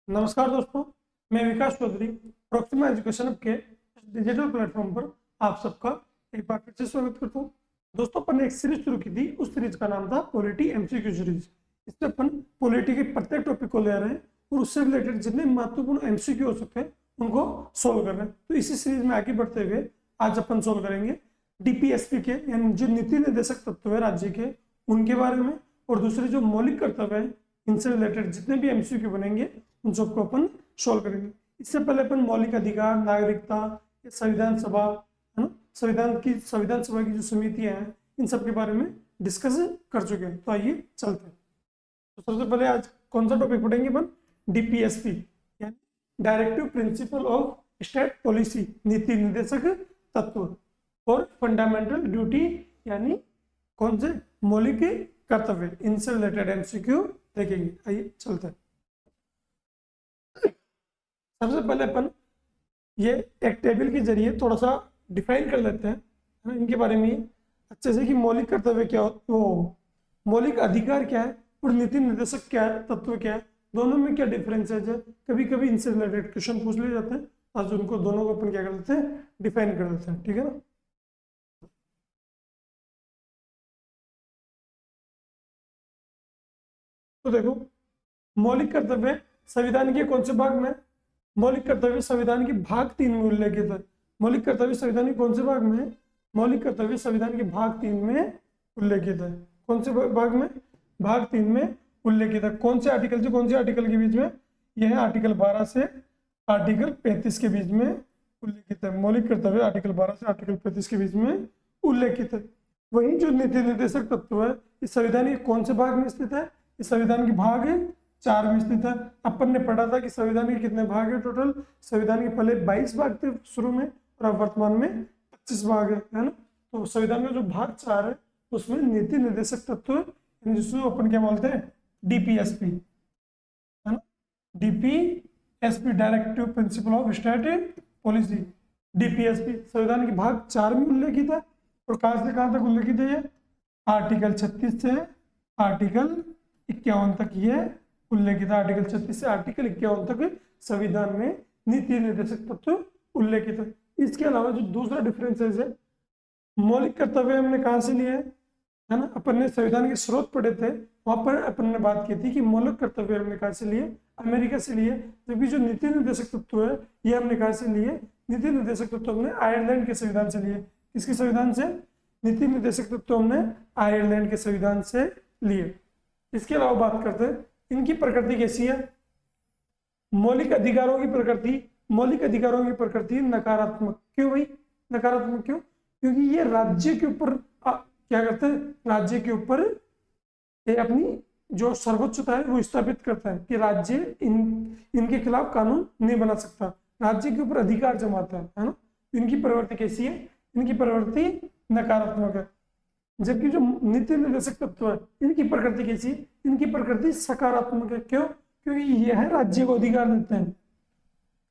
नमस्कार दोस्तों, मैं विकास चौधरी प्रोक्सिमा एजुकेशन के डिजिटल प्लेटफॉर्म पर आप सबका एक बार फिर से स्वागत करता हूं। दोस्तों, अपन ने एक सीरीज शुरू की थी। उस सीरीज का नाम था पॉलिटी एमसीक्यू सीरीज। इसमें अपन पॉलिटी के प्रत्येक टॉपिक को ले रहे हैं और उससे रिलेटेड जितने महत्वपूर्ण एमसीक्यू हो सकते हैं उनको सोल्व कर रहे हैं। तो इसी सीरीज में आगे बढ़ते हुए आज अपन सोल्व करेंगे डीपीएसपी के यानी जो नीति निर्देशक तत्व है राज्य के, उनके बारे में, और दूसरे जो मौलिक कर्तव्य है इनसे रिलेटेड जितने भी एमसीक्यू बनेंगे उन सबको अपन सोल्व करेंगे। इससे पहले अपन मौलिक अधिकार, नागरिकता, संविधान सभा, है ना, संविधान सभा की जो समितियां हैं इन सब के बारे में डिस्कस कर चुके हैं। तो आइए चलते हैं। तो सबसे पहले आज कौन सा टॉपिक पढ़ेंगे अपन? डीपीएसपी यानी directive principle of state policy, नीति निर्देशक तत्व, और फंडामेंटल ड्यूटी यानी कौन से मौलिक कर्तव्य, इनसे रिलेटेड एमसीक्यू देखेंगे। आइए चलते हैं। सबसे पहले अपन ये एक टेबल के जरिए थोड़ा सा डिफाइन कर लेते हैं, है ना, इनके बारे में अच्छे से कि मौलिक कर्तव्य क्या हो, मौलिक अधिकार क्या है और नीति निर्देशक क्या है, तत्व क्या है, दोनों में क्या डिफरेंसेज है। कभी कभी इनसे रिलेटेड क्वेश्चन पूछ लिए जाते हैं। आज उनको दोनों को अपन क्या कर देते हैं, डिफाइन कर देते हैं। ठीक है ना। तो देखो, मौलिक कर्तव्य संविधान के कौन से भाग में? मौलिक कर्तव्य संविधान के भाग 3 में उल्लेखित है। मौलिक कर्तव्य संविधान के कौन से भाग में? मौलिक कर्तव्य संविधान के भाग 3 में उल्लेखित है। कौन से भाग में? भाग 3 में उल्लेखित है। कौन से आर्टिकल से कौन से आर्टिकल के बीच में? यह है आर्टिकल 12 से आर्टिकल 35 के बीच में उल्लेखित है। मौलिक कर्तव्य आर्टिकल 12 से आर्टिकल 35 के बीच में उल्लेखित है। वही जो नीति निर्देशक तत्व है इस संविधान के कौन से भाग में स्थित है? इस संविधान के भाग 4 में स्थित है। अपन ने पढ़ा था कि संविधान के कितने भाग है टोटल? संविधान के पहले 22 भाग थे शुरू में और अब वर्तमान में 25 भाग है ना। तो संविधान में जो भाग 4 है उसमें नीति निर्देशक तत्व जिसको अपन क्या बोलते हैं? डीपीएसपी, है ना। DPSP directive principle of state policy, DPSP संविधान के भाग 4 में उल्लेखित है। और कहां से कहां तक उल्लेखित है? ये आर्टिकल 36 से आर्टिकल 51 तक ये उल्लेखित है। आर्टिकल 36 से आर्टिकल 51 तक संविधान में नीति निर्देशक तत्व उल्लेखित है। इसके अलावा जो दूसरा डिफरेंसेस है, मौलिक कर्तव्य हमने कहां से लिए है ना, अपन ने संविधान के स्रोत पढ़े थे, वहां पर अपन ने बात की थी कि मौलिक कर्तव्य हमने कहां से लिए? अमेरिका से लिए। जबकि जो नीति निर्देशक तत्व है ये हमने कहां से लिए? नीति निर्देशक तत्व हमने आयरलैंड के संविधान से लिए। किसके संविधान से? नीति निर्देशक तत्व हमने आयरलैंड के संविधान से लिए। इसके अलावा बात करते हैं इनकी प्रकृति कैसी है। मौलिक अधिकारों की प्रकृति नकारात्मक। क्यों भाई नकारात्मक? क्यों? क्योंकि ये राज्य के ऊपर क्या करते हैं? राज्य के ऊपर अपनी जो सर्वोच्चता है वो स्थापित करता है कि राज्य इनके खिलाफ कानून नहीं बना सकता, राज्य के ऊपर अधिकार जमाता है ना। इनकी प्रवृत्ति कैसी है? इनकी प्रवृत्ति नकारात्मक है। जबकि जो नीति निर्देशक तत्व है इनकी प्रकृति कैसी है? इनकी प्रकृति सकारात्मक है। क्यों? क्योंकि यह है राज्य को अधिकार देते हैं।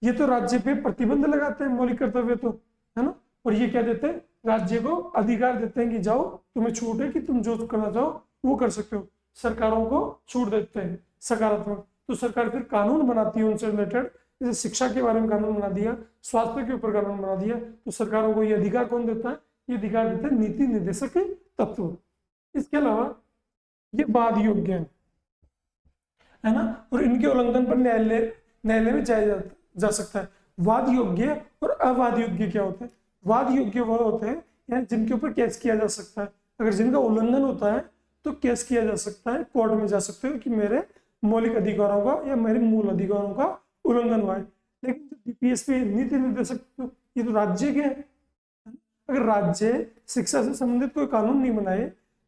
ये तो राज्य पे प्रतिबंध लगाते हैं मौलिक कर्तव्य तो, है ना। और ये क्या देते हैं? राज्य को अधिकार देते हैं कि जाओ, तुम्हें छूट है कि तुम जो करना चाहो वो कर सकते हो। सरकारों को छूट देते हैं, सकारात्मक। तो सरकार फिर कानून बनाती है उनसे रिलेटेड। जैसे शिक्षा के बारे में कानून बना दिया, स्वास्थ्य के ऊपर कानून बना दिया, तो सरकारों को ये अधिकार कौन देता है? ये अधिकार देते हैं नीति निर्देशक तत्व। इसके अलावा ये वाद योग्य है ना, और इनके उल्लंघन पर न्यायालय में जाया जा सकता है। वाद योग्य और अवाद योग्य क्या होते हैं? वाद योग्य वह होते हैं यानी जिनके ऊपर केस किया जा सकता है। अगर जिनका उल्लंघन होता है तो केस किया जा सकता है, कोर्ट में जा सकते हो कि मेरे मौलिक अधिकारों का या मेरे मूल अधिकारों का उल्लंघन हुआ है। लेकिन जो डीपीएसपी नीति निर्देशक ये तो राज्य के हैं। अगर राज्य शिक्षा से संबंधित कोई कानून नहीं बनाए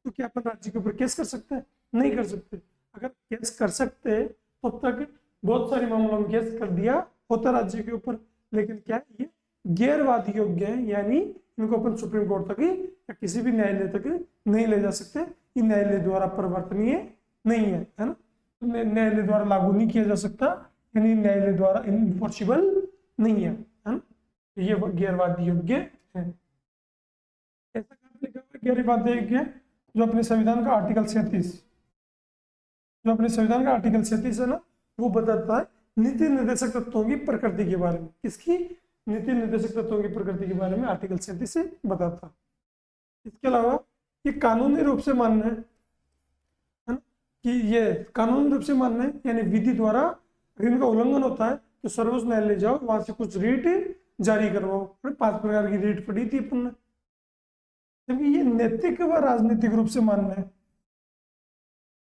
तो क्या अपन राज्य के ऊपर केस कर सकते हैं? नहीं कर सकते। अगर केस कर सकते तब तक बहुत सारे मामलों में केस कर दिया होता राज्य के ऊपर। लेकिन क्या ये गैरवाद योग्य है, यानी इनको अपन सुप्रीम कोर्ट तक या किसी भी न्यायालय तक नहीं ले जा सकते। ये न्यायालय द्वारा परिवर्तनीय नहीं है ना, न्यायालय द्वारा लागू नहीं किया जा सकता, यानी न्यायालय द्वारा इनफोर्सिबल नहीं है ना। ये गैरवाद योग्य है। ऐसा कहाँ लिखा हुआ है गैरवाद योग्य? जो अपने संविधान का आर्टिकल 37 है ना, वो बताता है नीति निर्देशक तत्वों की प्रकृति के बारे में। किसकी? नीति निर्देशक तत्वों की प्रकृति के बारे में आर्टिकल 37 से बताता। इसके अलावा ये कानूनी रूप से मान्य है ना, कि ये कानूनी रूप से मान्य है, यानी विधि द्वारा अगर इनका उल्लंघन होता है तो सर्वोच्च न्यायालय जाओ, वहां से कुछ रीट जारी करवाओ। 5 प्रकार की रीट पढ़ी थी अपन ने। जबकि ये नैतिक व राजनीतिक रूप से मान्य है।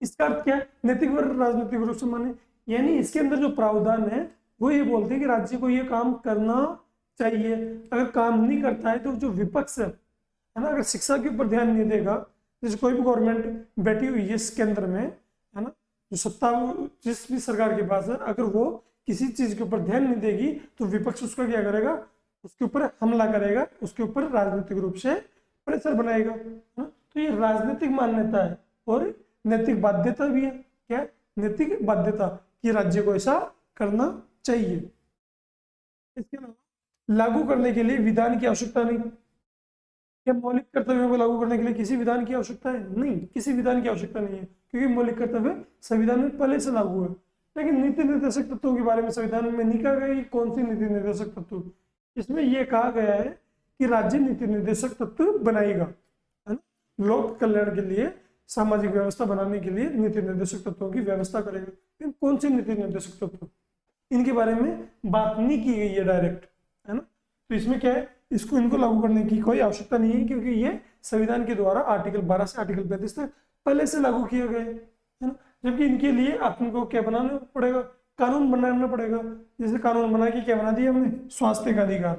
इसका अर्थ क्या है? नैतिक व राजनीतिक रूप से मान्य, यानी इसके अंदर जो प्रावधान है वो ये बोलते हैं कि राज्य को ये काम करना चाहिए। अगर काम नहीं करता है तो जो विपक्ष है ना, अगर शिक्षा के ऊपर ध्यान नहीं देगा, जैसे कोई भी गवर्नमेंट बैठी हुई है इस केंद्र में, है ना, जो सत्ता जिस भी सरकार के पास है, अगर वो किसी चीज के ऊपर ध्यान नहीं देगी तो विपक्ष उसका क्या करेगा? उसके ऊपर हमला करेगा, उसके ऊपर राजनीतिक रूप से प्रेशर बनाएगा। तो ये राजनीतिक मान्यता है और नैतिक बाध्यता भी है। क्या? नैतिक बाध्यता कि राज्य को ऐसा करना चाहिए। इसके अलावा लागू करने के लिए विधान की आवश्यकता नहीं। क्या मौलिक कर्तव्यों को लागू करने के लिए किसी विधान की आवश्यकता है? नहीं, किसी विधान की आवश्यकता नहीं है, क्योंकि मौलिक कर्तव्य संविधान में पहले से लागू है। लेकिन नीति निर्देशक तत्वों के बारे में संविधान में नहीं कहा गया कि कौन सी नीति निर्देशक तत्व। इसमें यह कहा गया है कि राज्य नीति निर्देशक तत्व बनाएगा, है ना, लोक कल्याण के लिए, सामाजिक व्यवस्था बनाने के लिए नीति निर्देशक तत्वों की व्यवस्था करेगा। लेकिन कौन से नीति निर्देशक तत्व, इनके बारे में बात नहीं की गई है डायरेक्ट, है ना। तो इसमें क्या है, इसको इनको लागू करने की कोई आवश्यकता नहीं है, क्योंकि ये संविधान के द्वारा आर्टिकल 12 से आर्टिकल 35 तक पहले से लागू किया गया है ना। जबकि इनके लिए आपको क्या बनाना पड़ेगा? कानून बनाना पड़ेगा। जैसे कानून बना के क्या बना दिया हमने? स्वास्थ्य का अधिकार,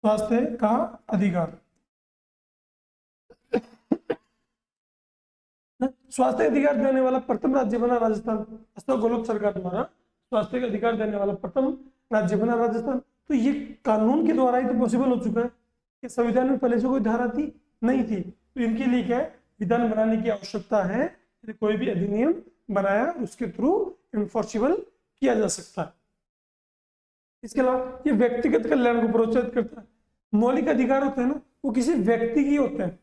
स्वास्थ्य का अधिकार। स्वास्थ्य अधिकार देने वाला प्रथम राज्य बना राजस्थान। अशोक गहलोत सरकार द्वारा स्वास्थ्य का अधिकार देने वाला प्रथम राज्य बना राजस्थान। तो ये कानून के द्वारा ही तो पॉसिबल हो चुका है, कि संविधान में पहले से कोई धारा थी नहीं थी। तो इनके लिए क्या है, विधान बनाने की आवश्यकता है। कोई भी अधिनियम बनाया उसके थ्रू इन्फोर्सिबल किया जा सकता है। इसके अलावा ये व्यक्तिगत कल्याण को प्रोत्साहित करता है। मौलिक अधिकार होते हैं ना, वो किसी व्यक्ति की होते हैं।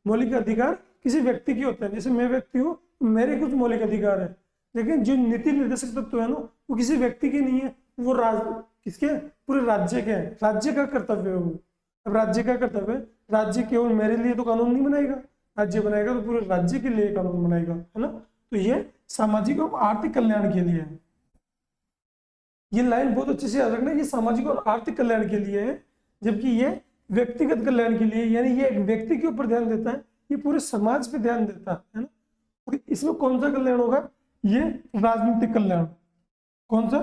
मौलिक अधिकार किसी व्यक्ति की होते हैं। जैसे मैं व्यक्ति हूँ, मेरे कुछ मौलिक अधिकार है, लेकिन जो नीति निर्देशक तत्व है ना, वो किसी व्यक्ति के नहीं है, वो किसके? पूरे राज्य के हैं। राज्य का कर्तव्य है वो। अब राज्य का कर्तव्य, राज्य केवल मेरे लिए तो कानून नहीं बनाएगा, राज्य बनाएगा तो पूरे राज्य के लिए कानून बनाएगा, है ना। तो ये सामाजिक और आर्थिक कल्याण के लिए है। ये लाइन बहुत अच्छे से याद रखना, ये सामाजिक और आर्थिक कल्याण के लिए है, जबकि ये व्यक्तिगत कल्याण के लिए, यानी ये एक व्यक्ति के ऊपर ध्यान देता है, ये पूरे समाज पे ध्यान देता है ना। और इसमें कौन सा कल्याण होगा? ये राजनीतिक कल्याण। कौन सा?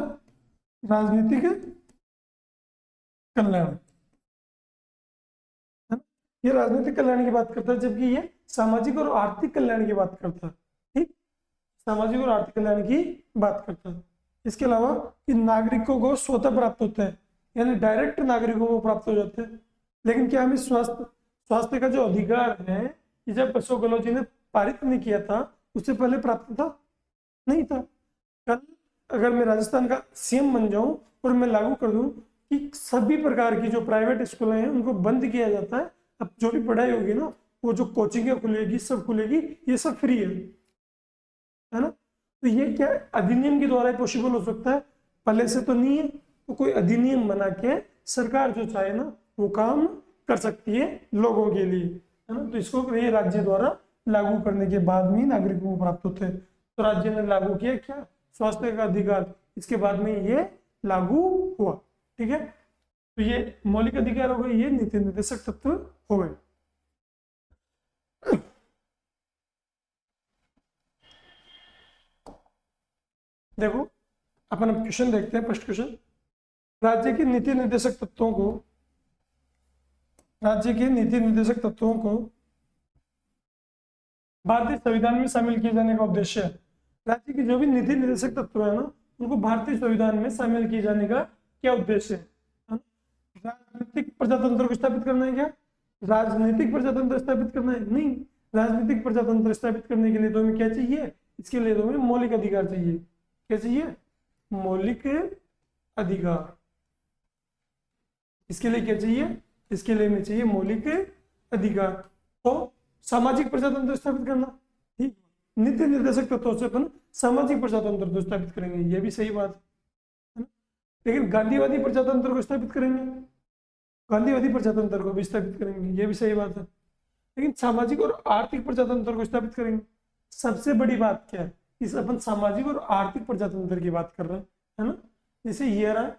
राजनीतिक कल्याण, है ना। ये राजनीतिक कल्याण की बात करता है, जबकि ये सामाजिक और आर्थिक कल्याण की बात करता है। ठीक, सामाजिक और आर्थिक कल्याण की बात करता है। इसके अलावा कि नागरिकों को स्वतः प्राप्त होते हैं, यानी डायरेक्ट नागरिकों को प्राप्त हो जाते हैं। लेकिन क्या हमें स्वास्थ्य का जो अधिकार है, जब अशोक गहलोत जी ने पारित नहीं किया था, उससे पहले प्राप्त था? नहीं था। कल अगर मैं राजस्थान का सीएम बन जाऊं और मैं लागू कर दूं कि सभी प्रकार की जो प्राइवेट स्कूलें हैं उनको बंद किया जाता है, अब जो भी पढ़ाई होगी ना, वो जो कोचिंग खुलेगी, सब खुलेगी, ये सब फ्री है ना। तो ये क्या अधिनियम के द्वारा पॉसिबल हो सकता है, पहले से तो नहीं है। तो कोई अधिनियम बना के सरकार जो चाहे ना वो काम कर सकती है लोगों के लिए, है ना। तो इसको ये राज्य द्वारा लागू करने के बाद में नागरिकों को प्राप्त होते हैं। तो राज्य ने लागू किया क्या? स्वास्थ्य का अधिकार। इसके बाद में ये लागू हुआ। ठीक है, तो ये मौलिक अधिकार हो गए, ये नीति निर्देशक तत्व हो गए। देखो अपन अब क्वेश्चन देखते हैं। फर्स्ट क्वेश्चन, राज्य के नीति निर्देशक तत्वों को, राज्य के नीति निर्देशक तत्वों को भारतीय संविधान में शामिल किए जाने का उद्देश्य है। राज्य के जो भी नीति निर्देशक तत्व है ना, उनको भारतीय संविधान में शामिल किए जाने का क्या उद्देश्य है? राजनीतिक प्रजातंत्र को स्थापित करना है क्या? राजनीतिक प्रजातंत्र स्थापित करना है? नहीं, राजनीतिक प्रजातंत्र स्थापित करने के लिए तो हमें क्या चाहिए? इसके लिए तो हमें मौलिक अधिकार चाहिए। क्या चाहिए? मौलिक अधिकार। इसके लिए क्या चाहिए? इसके लिए हमें चाहिए मौलिक अधिकार। तो सामाजिक प्रजातंत्र स्थापित करना, ठीक। नीति निर्देशक तत्वों से अपन सामाजिक प्रजातंत्र को स्थापित करेंगे, ये भी सही बात है ना। लेकिन गांधीवादी प्रजातंत्र को स्थापित करेंगे, गांधीवादी प्रजातंत्र को भी स्थापित करेंगे, ये भी सही बात है। लेकिन सामाजिक और आर्थिक प्रजातंत्र को स्थापित करेंगे। सबसे बड़ी बात क्या है, इस अपन सामाजिक और आर्थिक प्रजातंत्र की बात कर रहे हैं, है ना। जैसे ये रहा,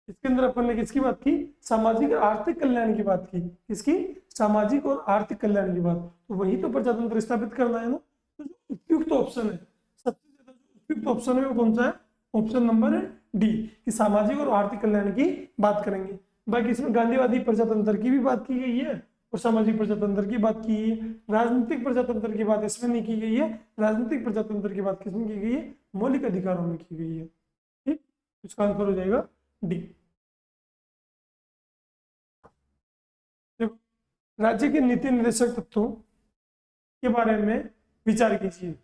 इसके अंदर अपन ने किसकी बात की, सामाजिक और आर्थिक कल्याण की बात की, किसकी, सामाजिक और आर्थिक कल्याण की बात। तो वही तो प्रजातंत्र स्थापित करना है ना। तो जो उपयुक्त ऑप्शन है, सबसे ज्यादा जो उपयुक्त ऑप्शन है वो कौन सा है, ऑप्शन नंबर डी, कि सामाजिक और आर्थिक कल्याण की बात करेंगे। बाकी इसमें गांधीवादी प्रजातंत्र की भी बात की गई है और सामाजिक प्रजातंत्र की बात की गई है। राजनीतिक प्रजातंत्र की बात इसमें नहीं की गई है। राजनीतिक प्रजातंत्र की बात किसमें की गई है, मौलिक अधिकारों में की गई है। ठीक, इसका आंसर हो जाएगा डी। देखो, राज्य के नीति निर्देशक तत्वों के बारे में विचार कीजिए।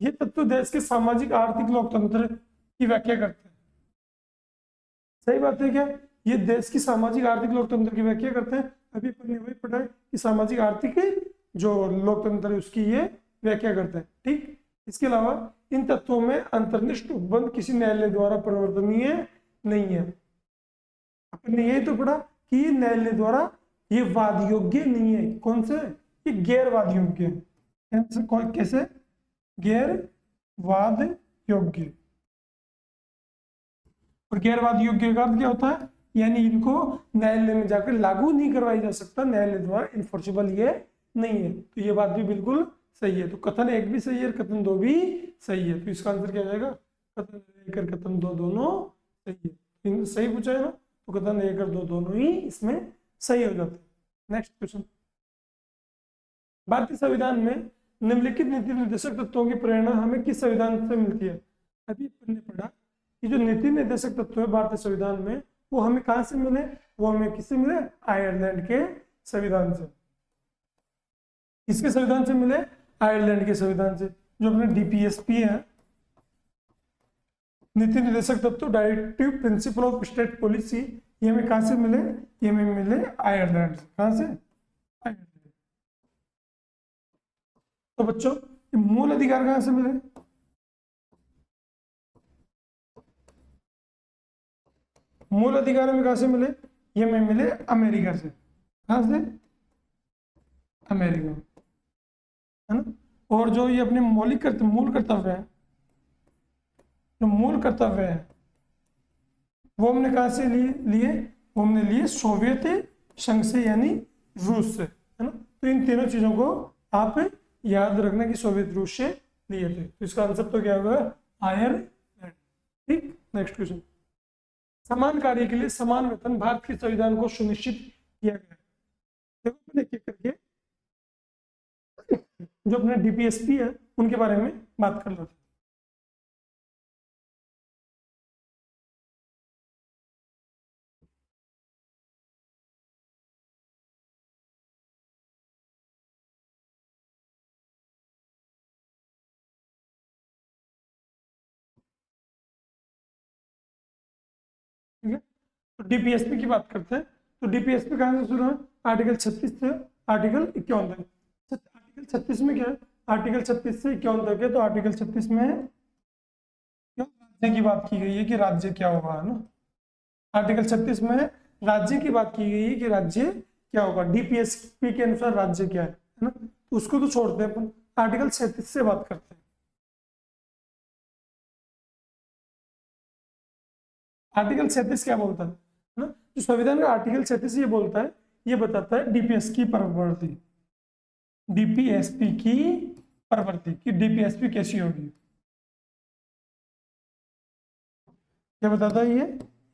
ये तत्व देश के सामाजिक आर्थिक लोकतंत्र की व्याख्या करते हैं। सही बात है क्या, ये देश की सामाजिक आर्थिक लोकतंत्र की व्याख्या करते हैं। अभी अपन ने वही पढ़ा है कि सामाजिक आर्थिक जो लोकतंत्र है उसकी ये व्याख्या करते हैं। ठीक, इसके अलावा इन तत्वों में अंतर्निष्ठ उपबंध किसी न्यायालय द्वारा परिवर्तनीय नहीं है। अपन ने यही तो पढ़ा कि न्यायालय द्वारा ये वाद योग्य नहीं है। कौन से, ये गैर वाद योग्य है। कैसे, गैर वाद योग्य। और गैर वाद योग्य का अर्थ क्या होता है, यानी इनको न्यायालय में जाकर लागू नहीं करवाई जा सकता, न्यायालय द्वारा इन्फोर्सेबल ये नहीं है। तो ये बात भी बिल्कुल सही है। तो कथन एक भी सही है और कथन दो भी सही है। तो इसका आंसर क्या जाएगा, कथन एक और कथन दो दोनों सही है। सही पूछा है ना, तो कथन एक और दो दोनों ही इसमें सही हो जाते हैं। नेक्स्ट क्वेश्चन, भारतीय संविधान में निम्नलिखित नीति निर्देशक तत्वों की प्रेरणा हमें किस संविधान से मिलती है। अभी हमने पढ़ा कि जो नीति निर्देशक तत्व है भारतीय संविधान में, वो हमें कहां से मिले, वो हमें किससे मिले, आयरलैंड के संविधान से। किसके संविधान से मिले, आयरलैंड के संविधान से। जो अपने डीपीएसपी है, नीति निर्देशक तत्व, directive principle of state policy, ये हमें कहां से मिले, ये हमें मिले आयरलैंड से। कहां से, आयरलैंड। तो बच्चों मूल अधिकार कहां से मिले, मूल अधिकार हमें कहां से मिले, ये हमें मिले अमेरिका से। कहां से, अमेरिका, है ना। और जो ये अपने मौलिक मूल कर्तव्य है, जो मूल कर्तव्य है वो हमने कहां से लिए, वो हमने लिए सोवियत संघ से, यानी रूस से, है ना। तो इन तीनों चीजों को आप याद रखना कि सोवियत रूस से लिए थे। तो इसका आंसर तो क्या होगा, आयरलैंड। ठीक, नेक्स्ट क्वेश्चन, समान कार्य के लिए समान वेतन भारत के संविधान को सुनिश्चित किया गया है। देखो एक एक करके जो अपने डीपीएसपी है उनके बारे में बात कर लेते हैं। ठीक है, तो डीपीएसपी की बात करते हैं। तो डीपीएसपी कहां से शुरू है, आर्टिकल 36 से आर्टिकल 51 तक। आर्टिकल 36 में क्या है, आर्टिकल 36 से 51 तक है। तो आर्टिकल 36 में राज्य की बात की गई है कि राज्य क्या होगा, है ना। आर्टिकल 36 में राज्य की बात की गई है कि राज्य क्या होगा, डीपीएसपी के अनुसार राज्य क्या है ना। तो उसको तो छोड़ते हैं अपन, आर्टिकल 37 से बात करते हैं। आर्टिकल 37 क्या बोलता है ना, जो संविधान का आर्टिकल 37 ये बोलता है, ये बताता है डीपीएसपी की प्रवृत्ति, डीपीएसपी की प्रवृत्ति, कि डीपीएसपी कैसी होगी। क्या बताता है ये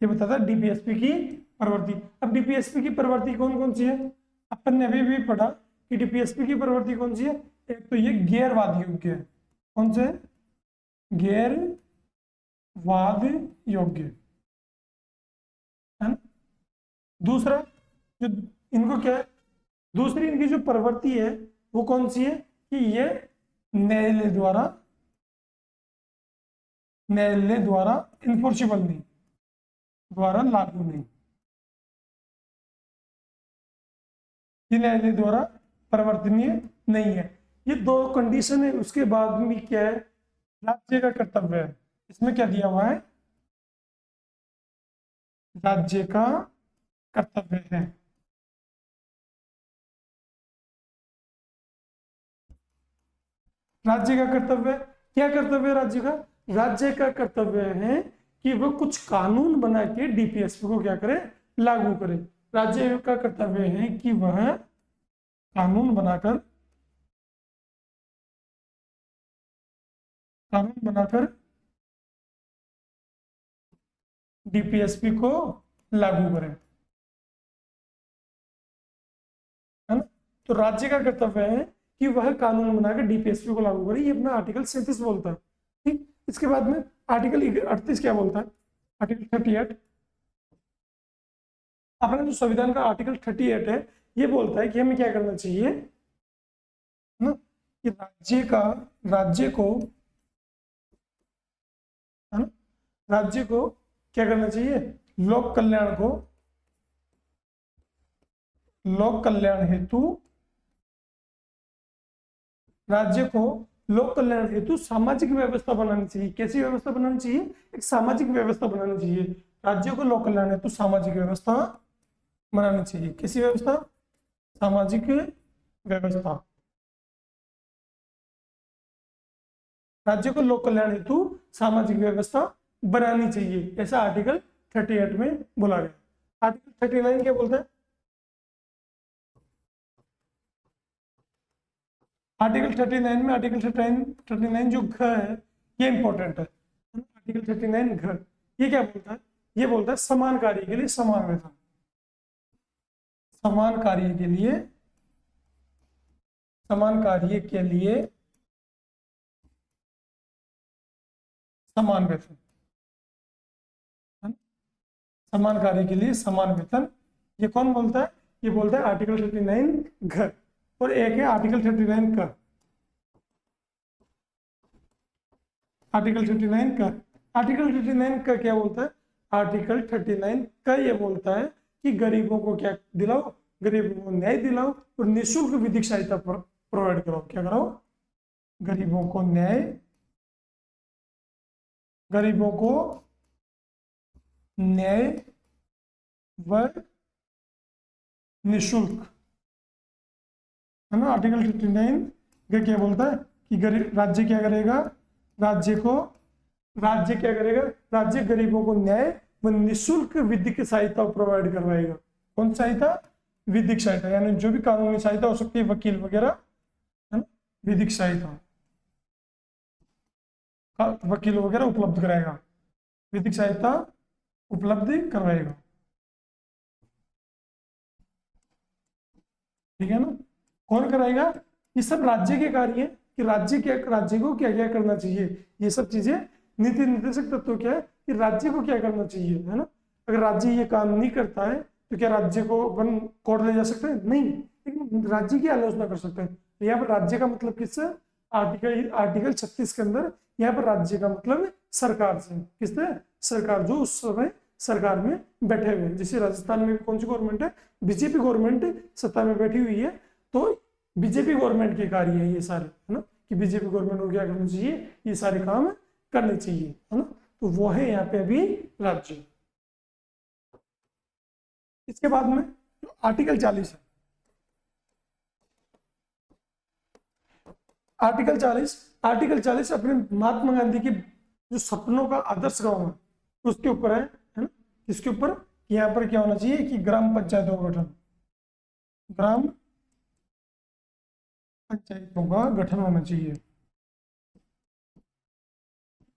बताता है डीपीएसपी की प्रवृत्ति। अब डीपीएसपी की प्रवृत्ति कौन कौन सी है, अपन ने अभी भी पढ़ा कि डीपीएसपी की प्रवृत्ति कौन सी है। एक तो ये गैरवाद योग्य है, कौन से, गैरवाद योग्य, है ना। दूसरा जो इनको क्या है, दूसरी इनकी जो प्रवृत्ति है वो कौन सी है, कि ये न्यायालय द्वारा इन्फोर्सेबल नहीं, द्वारा लागू नहीं, ये न्यायालय द्वारा परिवर्तनीय नहीं है। ये दो कंडीशन है, उसके बाद में क्या है, राज्य का कर्तव्य है। इसमें क्या दिया हुआ है, राज्य का कर्तव्य है। राज्य का कर्तव्य, क्या कर्तव्य है राज्य का, राज्य का कर्तव्य है कि वह कुछ कानून बना के डीपीएसपी को क्या करे, लागू करे। राज्य का कर्तव्य है कि वह कानून बनाकर डीपीएसपी को लागू करें, है ना। तो राज्य का कर्तव्य है कि वह कानून बनाकर डीपीएसपी को लागू करे, ये अपना आर्टिकल 37 बोलता है। ठीक, इसके बाद में आर्टिकल 38 क्या बोलता है, आर्टिकल 38, अपना जो संविधान का आर्टिकल 38 है, ये बोलता है कि हमें क्या करना चाहिए, है ना, कि राज्य को, है ना, राज्य को क्या करना चाहिए, लोक कल्याण को, लोक कल्याण हेतु, राज्य को लोक कल्याण हेतु सामाजिक व्यवस्था बनानी चाहिए। कैसी व्यवस्था बनानी चाहिए, एक सामाजिक व्यवस्था बनानी चाहिए। राज्य को लोक कल्याण हेतु सामाजिक व्यवस्था बनानी चाहिए। कैसी व्यवस्था, सामाजिक व्यवस्था। राज्य को लोक कल्याण हेतु सामाजिक व्यवस्था बनानी चाहिए, ऐसा आर्टिकल 38 में बोला गया। आर्टिकल 39 क्या बोलता है, आर्टिकल 39 में, आर्टिकल 39 जो घ है, ये इंपॉर्टेंट है। आर्टिकल 39 घ, ये क्या बोलता है, ये बोलता है समान कार्य के लिए समान वेतन, समान कार्य के लिए, समान कार्य के लिए समान वेतन, समान कार्य के लिए समान वेतन। ये कौन बोलता है, ये बोलता है आर्टिकल 39 घ, और एक है आर्टिकल 39 का, आर्टिकल 39 का, आर्टिकल 39 का क्या बोलता है, आर्टिकल 39 का ये बोलता है कि गरीबों को क्या दिलाओ, गरीबों को न्याय दिलाओ और निःशुल्क विधिक सहायता प्रोवाइड कराओ। क्या कराओ, गरीबों को न्याय, गरीबों को न्याय व निःशुल्क, है ना। आर्टिकल 39 का क्या बोलता है कि गरीब, राज्य क्या करेगा, राज्य क्या करेगा, राज्य गरीबों को न्याय व निःशुल्क विधिक सहायता प्रोवाइड करवाएगा। कौन सहायता, विधिक सहायता, यानी जो भी कानूनी सहायता हो सकती है, वकील वगैरह, है ना, विधिक सहायता, वकील वगैरह उपलब्ध कराएगा, विधिक सहायता उपलब्ध करवाएगा। ठीक है ना, कौन कराएगा, ये सब राज्य के कार्य है कि राज्य को क्या क्या करना चाहिए। ये सब चीजें नीति निर्देशक तत्व क्या है कि राज्य को क्या करना चाहिए, है ना। अगर राज्य ये काम नहीं करता है तो क्या राज्य को अपन कोर्ट ले जा सकते हैं, नहीं, लेकिन राज्य की आलोचना कर सकते हैं। तो यहाँ पर राज्य का मतलब किससे, आर्टिकल 36 के अंदर यहाँ पर राज्य का मतलब सरकार से, किससे, सरकार, जो उस समय सरकार में बैठे हुए हैं। जैसे राजस्थान में कौन सी गवर्नमेंट है, बीजेपी गवर्नमेंट सत्ता में बैठी हुई है, तो बीजेपी गवर्नमेंट के कार्य है ये सारे, है ना, कि बीजेपी गवर्नमेंट को क्या करना चाहिए, ये सारे काम करने चाहिए, है ना। तो वो है यहाँ पे अभी राज्य। इसके बाद में आर्टिकल 40 है, आर्टिकल 40 अपने महात्मा गांधी की जो सपनों का आदर्श गांव है उसके ऊपर है ना। इसके ऊपर यहाँ पर क्या होना चाहिए कि ग्राम पंचायतों का गठन, ग्राम पंचायतों का गठन होना चाहिए।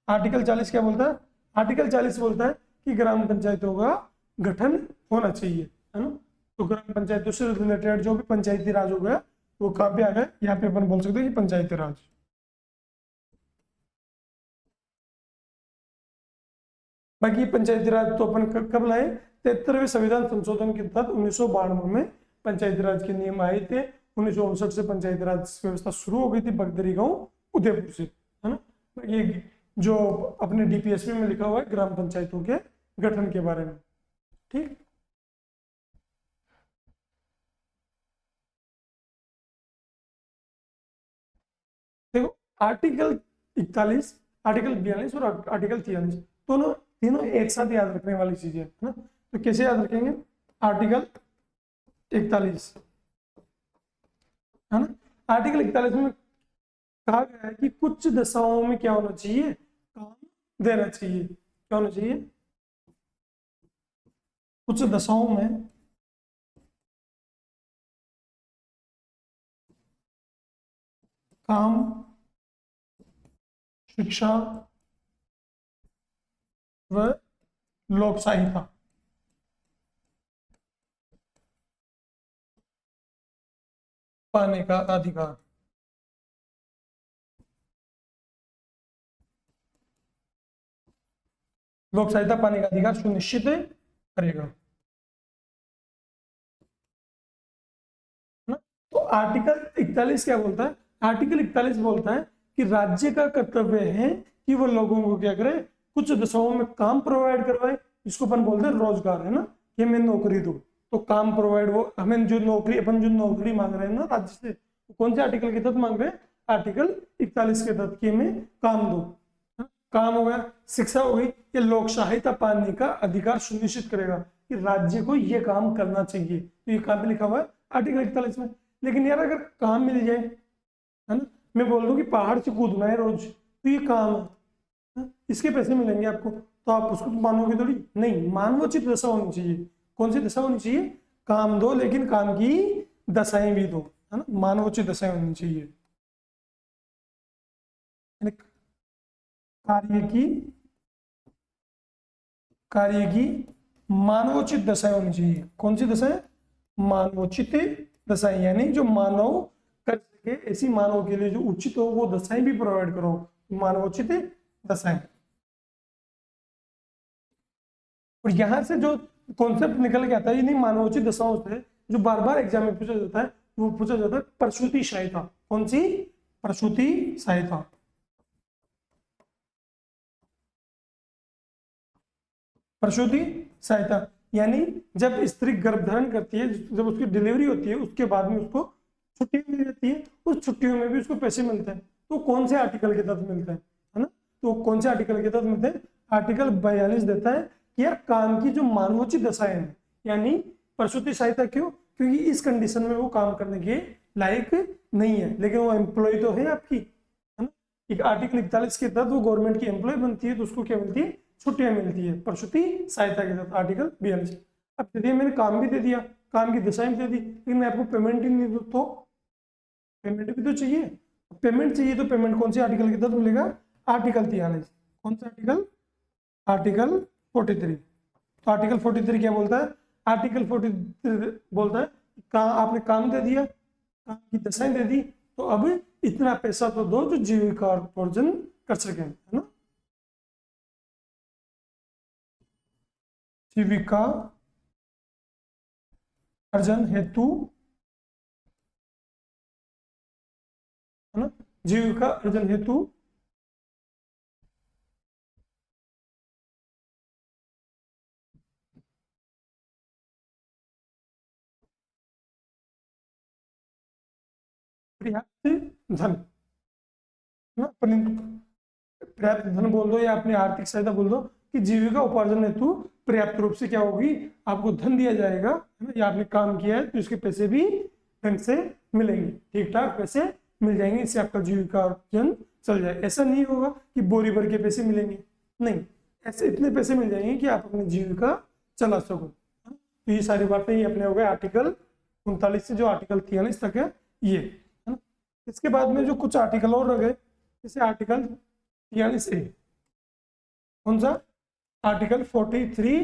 आर्टिकल 40 क्या बोलता है, आर्टिकल 40 बोलता है कि ग्राम पंचायतों का गठन होना चाहिए, है ना। तो ग्राम पंचायतों से रिलेटेड जो भी पंचायती राज हो गया वो कहाँ पे आ गया, यहाँ पे अपन बोल सकते हैं कि पंचायती राज। बाकी पंचायती राज तो अपन कब लाए, 73वें संविधान संशोधन के तहत 1992 में पंचायती राज के नियम आए थे। 1959 से पंचायती राज व्यवस्था शुरू हो गई थी बगदरी गांव उदयपुर से, है ना। ये जो अपने डीपीएसपी में लिखा हुआ है ग्राम पंचायतों के गठन के बारे में। ठीक, आर्टिकल 41, आर्टिकल 42 और आर्टिकल 43 दोनों तीनों एक साथ याद रखने वाली चीजें है ना। तो कैसे याद रखेंगे? आर्टिकल 41 है ना, आर्टिकल 41 में कहा गया है कि कुछ दशाओं में क्या होना चाहिए? काम देना चाहिए। क्या होना चाहिए? कुछ दशाओं में काम, शिक्षा व लोकशाही पाने का अधिकार। लोक सहायता पाने का अधिकार सुनिश्चित करेगा ना। तो आर्टिकल 41 क्या बोलता है? आर्टिकल 41 बोलता है कि राज्य का कर्तव्य है कि वो लोगों को क्या करे? कुछ दशाओं में काम प्रोवाइड करवाए, जिसको अपन बोलते हैं रोजगार, है ना, कि हमें नौकरी दो। तो काम प्रोवाइड, वो हमें जो नौकरी, अपन जो नौकरी मांग रहे हैं ना राज्य से, कौन से आर्टिकल के तहत मांग रहे हैं? आर्टिकल 41 के तहत, कि हमें काम दो। काम हो गया, शिक्षा हो गई, ये लोक सहायता पाने का अधिकार सुनिश्चित करेगा कि राज्य को ये काम करना चाहिए। तो ये काम लिखा हुआ है आर्टिकल 41 में। लेकिन यार अगर काम मिल जाए, है ना, मैं बोल दूं कि पहाड़ से कूदना है रोज, तो ये काम है, इसके पैसे मिलेंगे आपको, तो आप उसको मानोगे थोड़ी। नहीं, मानवोचित दशा होनी चाहिए। कौन सी दशा होनी चाहिए? काम दो, लेकिन काम की दशाएं भी दो, है ना, मानवोचित दशाएं होनी चाहिए। कार्य की मानवोचित दशाएं होनी चाहिए। कौन सी दशाएं? मानवोचित दशाएं, यानी जो मानव कर सके, ऐसी मानव के लिए जो उचित हो वो दशाएं भी प्रोवाइड करो, मानवोचित दशाएं। और यहां से जो कॉन्सेप्ट निकल के आता है, यानी मानवोचित दशाओं से जो बार बार एग्जाम में पूछा जाता है, वो पूछा जाता है प्रसूति सहायता। कौन सी? प्रसूति सहायता। प्रसूति सहायता यानी जब स्त्री गर्भ धारण करती है, जब उसकी डिलीवरी होती है, उसके बाद में उसको छुट्टियां मिल जाती है, उस छुट्टियों में भी उसको पैसे मिलते हैं। तो कौन से आर्टिकल के तहत मिलते हैं, है ना? तो कौन से आर्टिकल के तहत मिलते हैं? आर्टिकल 42 देता है कि यार काम की जो मानवोचित दशाएं हैं, यानी प्रसूति सहायता। क्यों? क्योंकि इस कंडीशन में वो काम करने के लायक नहीं है, लेकिन वो एम्प्लॉय तो है आपकी, है ना। एक आर्टिकल 41 के तहत वो गवर्नमेंट की एम्प्लॉय बनती है, तो उसको क्या मिलती है? छुट्टियां मिलती है, प्रसूति सहायता के तहत, आर्टिकल 42। अब यदि मैंने काम भी दे दिया, काम की दशाएं दे दी, लेकिन मैं आपको पेमेंट ही नहीं दूं, तो पेमेंट भी तो चाहिए। पेमेंट चाहिए तो पेमेंट कौन से आर्टिकल के तहत मिलेगा? आर्टिकल 43। कौन सा आर्टिकल? आर्टिकल 43। तो आर्टिकल 43 क्या बोलता है? आर्टिकल 43 बोलता है आपने काम दे दिया, काम की दशाएं दे दी, तो अब इतना पैसा तो दो जो जीविका अर्जन कर सके, है ना। जीविका अर्जन हेतु, है ना, जीविका अर्जन हेतु पर्याप्त धन, है ना, पर्याप्त धन बोल दो या अपनी आर्थिक सहायता बोल दो, कि जीविका उपार्जन हेतु पर्याप्त रूप से क्या होगी? आपको धन दिया जाएगा, है ना, या आपने काम किया है तो इसके पैसे भी ढंग से मिलेंगे, ठीक ठाक पैसे मिल जाएंगे, इससे आपका जीविका अर्जन चल जाए। ऐसा नहीं होगा कि बोरी भर के पैसे मिलेंगे, नहीं, ऐसे इतने पैसे मिल जाएंगे कि आप अपनी जीविका चला सको। तो ये सारी बातें ये अपने हो गए आर्टिकल 39 से जो आर्टिकल 43 तक है ये, है ना। इसके बाद में जो कुछ आर्टिकल और रह गए, जैसे आर्टिकल 43A, कौन सा? आर्टिकल 43A,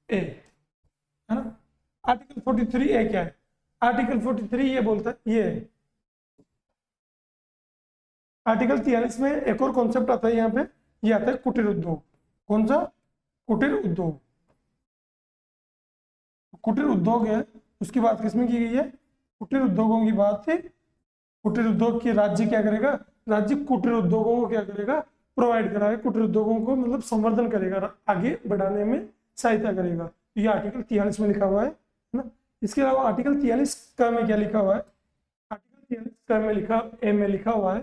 है ना। आर्टिकल 43A क्या है? आर्टिकल 43 ये बोलता है, ये आर्टिकल 43 में एक और कॉन्सेप्ट आता है यहाँ पे, ये आता है कुटीर उद्योग। कौन सा? कुटीर उद्योग। कुटीर उद्योग है, उसकी बात किसमें की गई है? कुटीर उद्योगों की बात है। कुटीर उद्योग की राज्य क्या करेगा? राज्य कुटीर उद्योगों को क्या करेगा? प्रोवाइड कराएगा, कुटीर उद्योगों को मतलब संवर्धन करेगा, आगे बढ़ाने में सहायता करेगा। तो ये आर्टिकल 43 में लिखा हुआ है ना। इसके अलावा आर्टिकल 43 का में क्या लिखा हुआ है? आर्टिकल 43 का में लिखा ए में लिखा हुआ है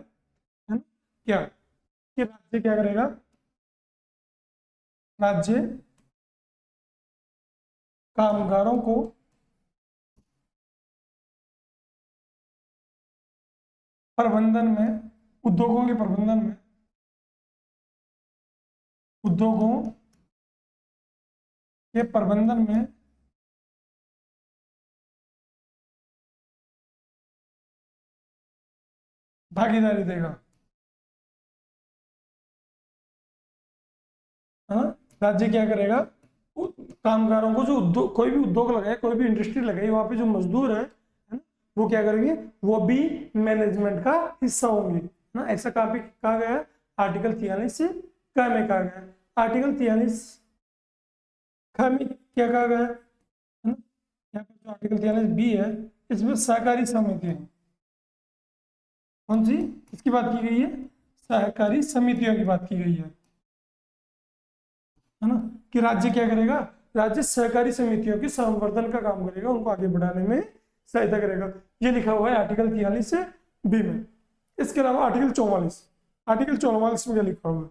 ना, क्या कि राज्य क्या करेगा, राज्य कामगारों को प्रबंधन में, उद्योगों के प्रबंधन में, उद्योगों के प्रबंधन में भागीदारी देगा। हाँ, राज्य क्या करेगा, कामगारों को, जो उद्योग, कोई भी उद्योग लगाए, कोई भी इंडस्ट्री लगाई, वहां पे जो मजदूर है ना, वो क्या करेंगे, वो भी मैनेजमेंट का हिस्सा होंगे ना। ऐसा कहाँ पे कहा गया है, आर्टिकल 43 से क में कहा गया है। आर्टिकल 43 ख में क्या कहा गया है ना, यहाँ पे जो आर्टिकल 43 बी है, इसमें सहकारी समिति है। कौन सी, इसकी बात की गई है, सहकारी समितियों की बात की गई है ना। कि राज्य क्या करेगा, राज्य सहकारी समितियों के संवर्धन का काम करेगा, उनको आगे बढ़ाने में सहायता करेगा। ये लिखा हुआ है आर्टिकल 43 से बी में। इसके अलावा आर्टिकल 44, आर्टिकल 44 में क्या लिखा हुआ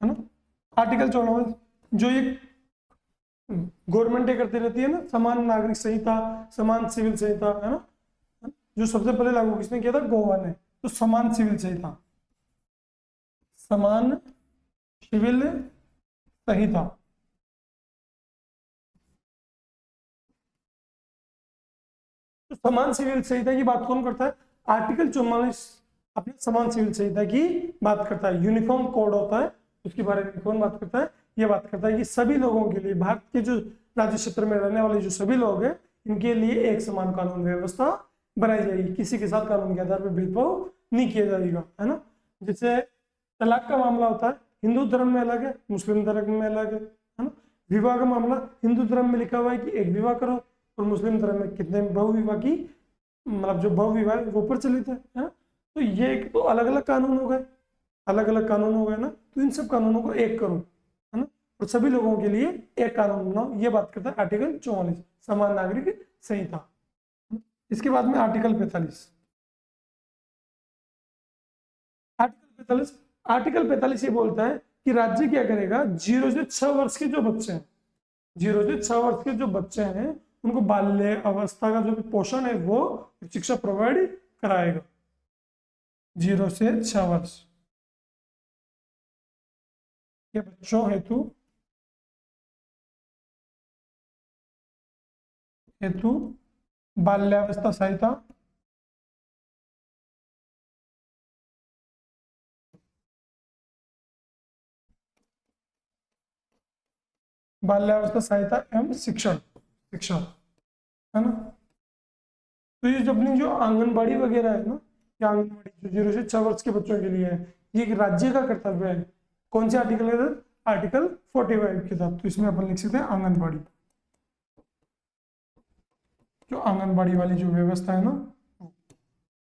है ना, आर्टिकल 44 जो ये गवर्नमेंट करती रहती है ना, समान नागरिक संहिता, समान सिविल संहिता, है ना, जो सबसे पहले लागू किसने किया था, गोवा ने। तो समान सिविल संहिता, समान सिविल संहिता, तो समान सिविल संहिता की बात कौन करता है, आर्टिकल 44 अपने समान सिविल संहिता की बात करता है। यूनिफॉर्म कोड होता है, उसके बारे में कौन बात करता है, ये बात करता है कि सभी लोगों के लिए, भारत के जो राज्य क्षेत्र में रहने वाले जो सभी लोग हैं, इनके लिए एक समान कानून व्यवस्था बनाई जाएगी, किसी के साथ कानून के आधार पर भेदभाव नहीं किया जाएगा, है ना। जैसे तलाक का मामला होता है, हिंदू धर्म में अलग है, मुस्लिम धर्म में अलग है ना। विवाह का मामला, हिंदू धर्म में लिखा हुआ है कि एक विवाह करो, और मुस्लिम धर्म में कितने बहुविवाह की, मतलब जो बहुविवाह है वो प्रचलित है ना। तो ये एक तो अलग अलग कानून हो गए, अलग अलग कानून हो गए ना। तो इन सब कानूनों को एक करो, है ना, और सभी लोगों के लिए एक कानून बनाओ, ये बात करता है आर्टिकल 44 समान नागरिक संहिता। इसके बाद में आर्टिकल 45, आर्टिकल 45 ये बोलता है कि राज्य क्या करेगा, 0 से 6 वर्ष के जो बच्चे हैं, 0 से 6 वर्ष के जो बच्चे हैं, उनको बाल्य अवस्था का जो भी पोषण है वो शिक्षा प्रोवाइड कराएगा। 0 से 6 वर्ष के बच्चों हेतु हेतु बाल्यावस्था सहायता, बाल्यावस्था सहायता एवं शिक्षण, शिक्षा, है ना। तो ये जो अपनी जो आंगनबाड़ी वगैरह है ना, ये आंगनबाड़ी जो 0 से 6 वर्ष के बच्चों के लिए है, ये एक राज्य का कर्तव्य है। कौन से आर्टिकल के तहत, आर्टिकल 45 के तहत। तो इसमें अपन लिख सकते हैं आंगनबाड़ी, जो आंगनबाड़ी वाली जो व्यवस्था है ना,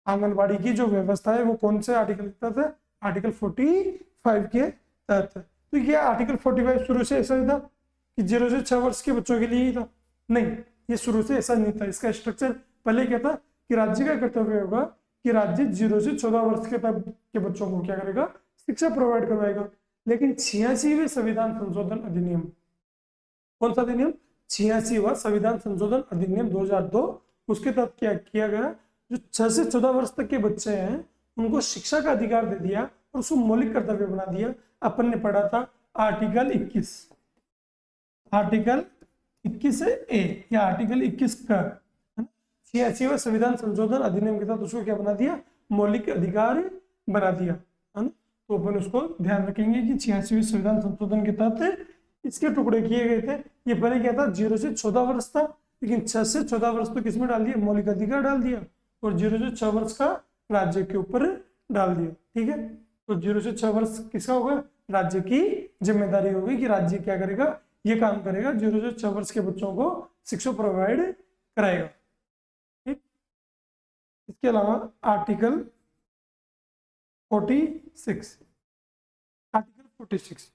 आंगनबाड़ी की जो व्यवस्था है वो कौन से आर्टिकल के तहत है, आर्टिकल 45 के तहत है। तो ये आर्टिकल 45 शुरू से ऐसा ही था कि 0 से 6 वर्ष के बच्चों के लिए ही था, नहीं, ये शुरू से ऐसा नहीं था। इसका स्ट्रक्चर पहले क्या था कि राज्य का कर्तव्य होगा कि राज्य 0 से 14 वर्ष के तक के बच्चों को क्या करेगा, शिक्षा प्रोवाइड करवाएगा। लेकिन 86वें संविधान संशोधन अधिनियम, कौन सा अधिनियम, 86वां संविधान संशोधन अधिनियम 2002, उसके तहत क्या किया गया, जो 6 से 14 वर्ष तक के बच्चे हैं उनको शिक्षा का अधिकार दे दिया और उसको मौलिक कर्तव्य बना दिया। अपन ने पढ़ा था आर्टिकल 21, आर्टिकल 21 ए या आर्टिकल 21 का 86वां संविधान संशोधन अधिनियम के तहत उसको क्या बना दिया, मौलिक अधिकार बना दिया, है ना। तो अपन उसको ध्यान रखेंगे कि 86वें संविधान संशोधन के तहत इसके टुकड़े किए गए थे। ये पहले क्या था, 0 से 14 वर्ष था, लेकिन 6 से 14 वर्ष तो किसमें डाल दिया, मौलिक अधिकार डाल दिया, और 0 से 6 वर्ष का राज्य के ऊपर डाल दिया। ठीक है, तो 0 से 6 वर्ष किसका होगा, राज्य की जिम्मेदारी होगी कि राज्य क्या करेगा, ये काम करेगा, 0 से 6 वर्ष के बच्चों को शिक्षा प्रोवाइड कराएगा। ठीक, इसके अलावा आर्टिकल 46, आर्टिकल 46,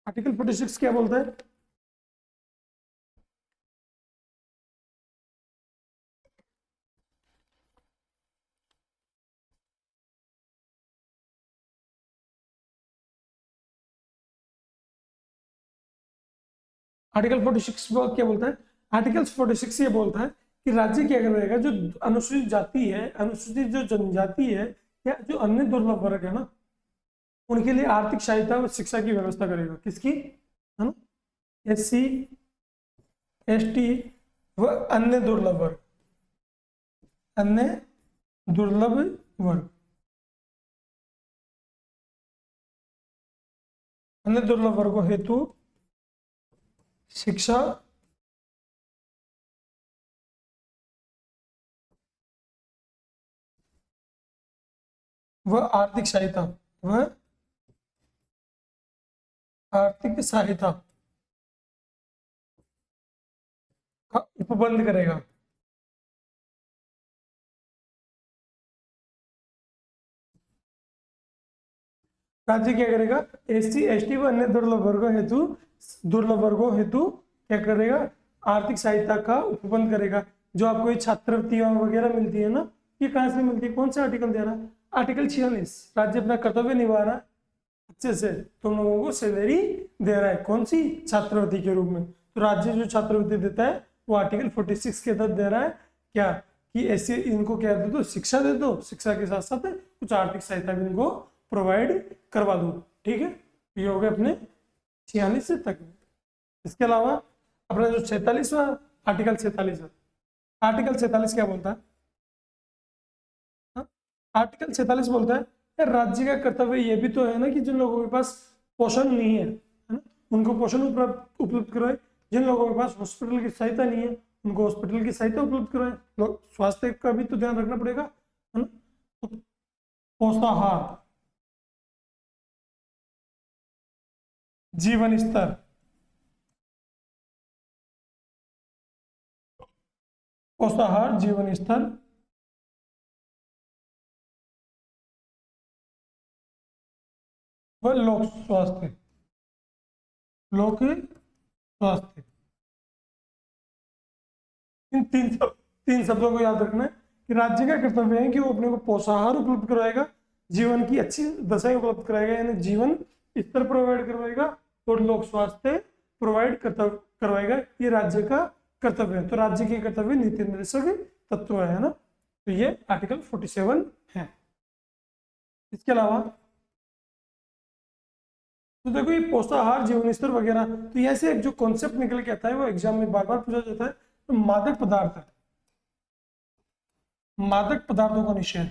आर्टिकल 46 क्या बोलता है, आर्टिकल 46 क्या बोलता है? आर्टिकल 46 ये बोलता है कि राज्य क्या करेगा, जो अनुसूचित जाति है, अनुसूचित जो जनजाति है या जो अन्य दुर्लभ वर्ग है ना, उनके लिए आर्थिक सहायता और शिक्षा की व्यवस्था करेगा। किसकी? है ना, SC ST व अन्य दुर्लभ वर्ग, अन्य दुर्लभ वर्ग, अन्य दुर्लभ वर्गों हेतु शिक्षा व आर्थिक सहायता, व आर्थिक सहायता का उपबंध करेगा। राज्य क्या करेगा? SC ST व अन्य दुर्लभ वर्गों हेतु क्या करेगा? आर्थिक सहायता का उपबंध करेगा। जो आपको ये छात्रवृत्तियां वगैरह मिलती है ना, ये कहां से मिलती है? कौन सा आर्टिकल दे रहा है? आर्टिकल 46। राज्य अपना कर्तव्य निभा रहा है अच्छे से, तुम लोगों को सैलरी दे रहा है, कौन सी? छात्रवृत्ति के रूप में। तो राज्य जो छात्रवृत्ति देता है वो आर्टिकल 46 के तहत दे रहा है। क्या कि ऐसे इनको क्या दे दो? शिक्षा दे दो, शिक्षा के साथ साथ कुछ आर्थिक सहायता भी इनको प्रोवाइड करवा दो। ठीक है, ये हो गए अपने 46 तक। इसके अलावा अपना जो 46वां आर्टिकल 46 है, आर्टिकल 46 क्या बोलता है? आर्टिकल 46 बोलता है यार, राज्य का कर्तव्य ये भी तो है ना कि जिन लोगों के पास पोषण नहीं है ना, उनको पोषण उपलब्ध कराए। जिन लोगों के पास हॉस्पिटल की सहायता नहीं है, उनको हॉस्पिटल की सहायता उपलब्ध कराए। स्वास्थ्य का भी तो ध्यान रखना पड़ेगा, है ना। तो पोषाहार, जीवन स्तर, पोषाहार, जीवन स्तर, व लोक स्वास्थ्य, लोक स्वास्थ्य, इन तीन शब्दों को याद रखना है कि राज्य का कर्तव्य है कि वो अपने को पोषाहार उपलब्ध करवाएगा, जीवन की अच्छी दशाएं उपलब्ध कराएगा, यानी जीवन स्तर प्रोवाइड करवाएगा, और लोक स्वास्थ्य प्रोवाइड करवाएगा। ये राज्य का कर्तव्य है। तो राज्य के कर्तव्य नीति निर्देशक तत्व है ना। तो ये आर्टिकल 47 है। इसके अलावा तो देखो ये पोषाहार, जीवन स्तर वगैरह, तो यहाँ से एक जो कॉन्सेप्ट निकल के आता है वो एग्जाम में बार बार पूछा जाता है। तो मादक पदार्थ है, मादक पदार्थों का निषेध,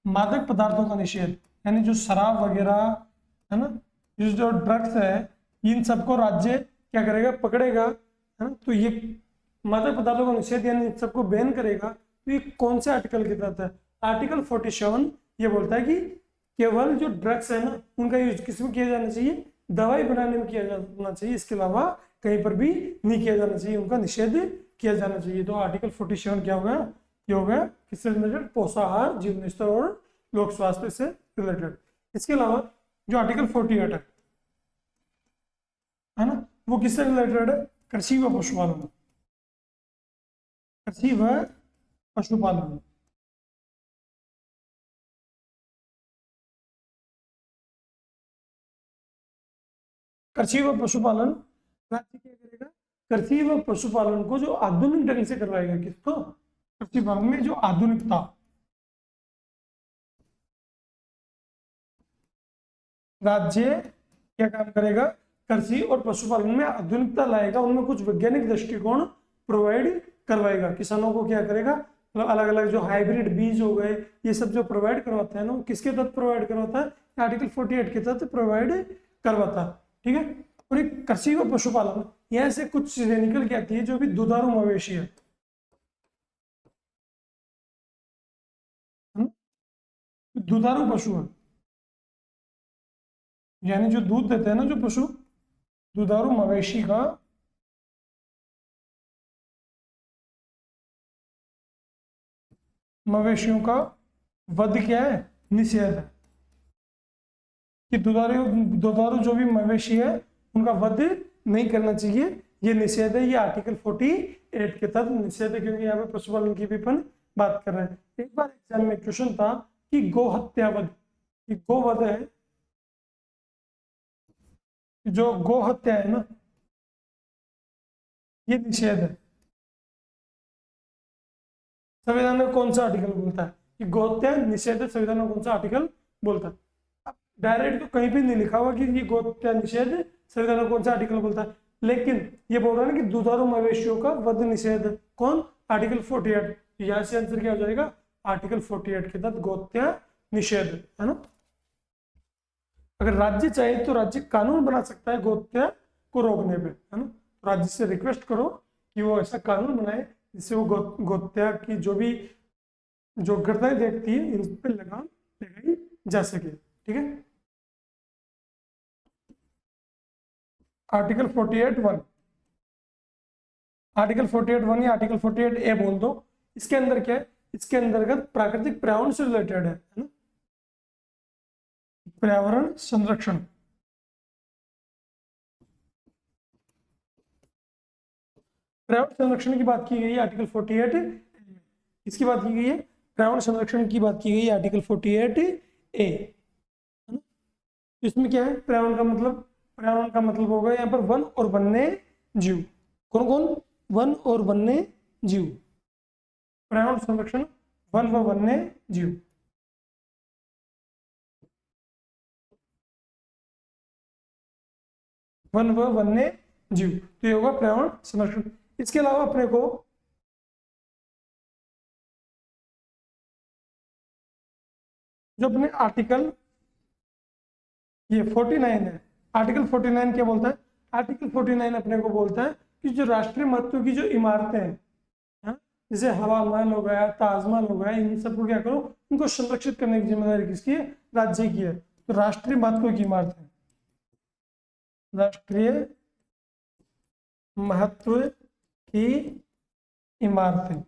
मादक पदार्थों का निषेध यानी जो शराब वगैरह है ना, जो ड्रग्स है, इन सबको राज्य क्या करेगा? पकड़ेगा, है ना। तो ये मादक पदार्थों का निषेध यानी इन सबको बैन करेगा। तो ये कौन से आर्टिकल के तहत है? आर्टिकल 47 ये बोलता है कि केवल जो ड्रग्स है ना, उनका यूज किसमें किया जाना चाहिए? दवाई बनाने में किया जाना चाहिए, इसके अलावा कहीं पर भी नहीं किया जाना चाहिए, उनका निषेध किया जाना चाहिए। तो आर्टिकल 47 क्या होगा? ये होगा किससे रिलेटेड? पोषाहार, जीवन स्तर और लोक स्वास्थ्य से रिलेटेड। इसके अलावा जो आर्टिकल 48 है ना, वो किससे रिलेटेड है? कृषि व पशुपालन, कृषि व पशुपालन। कृषि व पशुपालन, राज्य क्या करेगा? कृषि व पशुपालन को जो आधुनिक ढंग से करवाएगा, किसको? कृषि पालन में जो आधुनिकता, राज्य क्या काम करेगा? कृषि और पशुपालन में आधुनिकता लाएगा, उनमें कुछ वैज्ञानिक दृष्टिकोण प्रोवाइड करवाएगा। किसानों को क्या करेगा? मतलब अलग अलग जो हाइब्रिड बीज हो गए, ये सब जो प्रोवाइड करवाता है ना, वो किसके तहत प्रोवाइड करवाता है? आर्टिकल 48 के तहत प्रोवाइड करवाता है। ठीक है। और एक कृषि व पशुपालन, यहाँ से कुछ चीजें निकल के आती है जो भी दुधारू मवेशी है, दुधारू पशु है, यानी जो दूध देते हैं ना जो पशु, दुधारू मवेशी का मवेशियों का वध क्या है? निषेध है कि दुधारू दुधारू जो भी मवेशी है उनका वध नहीं करना चाहिए, ये निषेध है। ये आर्टिकल 48 के तहत निषेध है, क्योंकि यहाँ पे पशुपालन की भी अपन बात कर रहे हैं। एक बार एग्जाम में क्वेश्चन था कि गो हत्या वध, कि गो वध है जो गो हत्या है ना, ये निषेध है। संविधान में कौन सा आर्टिकल बोलता है कि गो हत्या निषेध है? संविधान में कौन सा आर्टिकल बोलता है? डायरेक्ट तो कहीं भी नहीं लिखा हुआ कि ये गो हत्या निषेध संविधान में कौन सा आर्टिकल बोलता है, लेकिन ये बोल रहा है ना कि दुधारू मवेशियों का वध निषेध। कौन? आर्टिकल 48। यहाँ से आंसर क्या हो जाएगा? आर्टिकल 48 के तहत गो हत्या निषेध है ना। अगर राज्य चाहे तो राज्य कानून बना सकता है गो हत्या को रोकने पे, है ना। तो राज्य से रिक्वेस्ट करो कि वो ऐसा कानून बनाए जिससे वो गो हत्या की जो घटनाएं देखती है इन पर लगाम लगाई जा सके। ठीक है। आर्टिकल 48(1), आर्टिकल 48(1) या आर्टिकल 48(a) बोल दो। इसके अंदर क्या है? इसके अंतर्गत प्राकृतिक पर्यावरण से रिलेटेड है ना, पर्यावरण संरक्षण। पर्यावरण संरक्षण की बात की गई है आर्टिकल 48। इसकी बात की गई है पर्यावरण संरक्षण की बात की गई है आर्टिकल 48(a), है ना। इसमें क्या है? पर्यावरण का मतलब होगा यहाँ पर वन और वन्य जीव। कौन कौन? वन और वन्य जीव। पर्यावरण संरक्षण, वन व वन्य जीव। वन व वन्य जीव, तो ये होगा पर्यावरण संरक्षण। इसके अलावा अपने को जो अपने आर्टिकल ये 49 है, आर्टिकल 49 क्या बोलता है? आर्टिकल 49 अपने को बोलता है कि जो राष्ट्रीय महत्व की जो इमारतें हैं, हाँ, जैसे हवा महल हो गया, ताजमहल हो गया, इन सबको क्या करो, इनको संरक्षित करने की जिम्मेदारी किसकी है? राज्य की है। तो राष्ट्रीय महत्व की इमारतें, राष्ट्रीय महत्व की इमारतें, है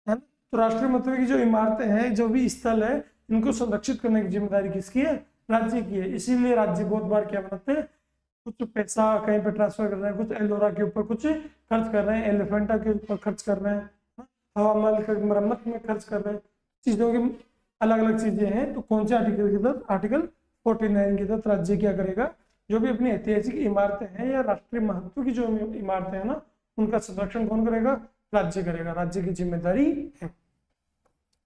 ना। तो राष्ट्रीय महत्व की जो इमारतें हैं, जो भी स्थल है, इनको संरक्षित करने की जिम्मेदारी किसकी है? राज्य की है। इसीलिए राज्य बहुत बार क्या बनाते हैं, कुछ पैसा कहीं पे ट्रांसफर कर रहे हैं, कुछ एलोरा के ऊपर कुछ खर्च कर रहे हैं, एलिफेंटा के ऊपर खर्च कर रहे हैं, हवा महल की मरम्मत में खर्च कर रहे हैं, चीजों की अलग अलग चीजें हैं। तो कौन से आर्टिकल के तहत? आर्टिकल 49 के तहत राज्य क्या करेगा? जो भी अपनी ऐतिहासिक इमारतें हैं या राष्ट्रीय महत्व की जो इमारतें हैं ना, उनका संरक्षण कौन करेगा? राज्य करेगा। राज्य की जिम्मेदारी है।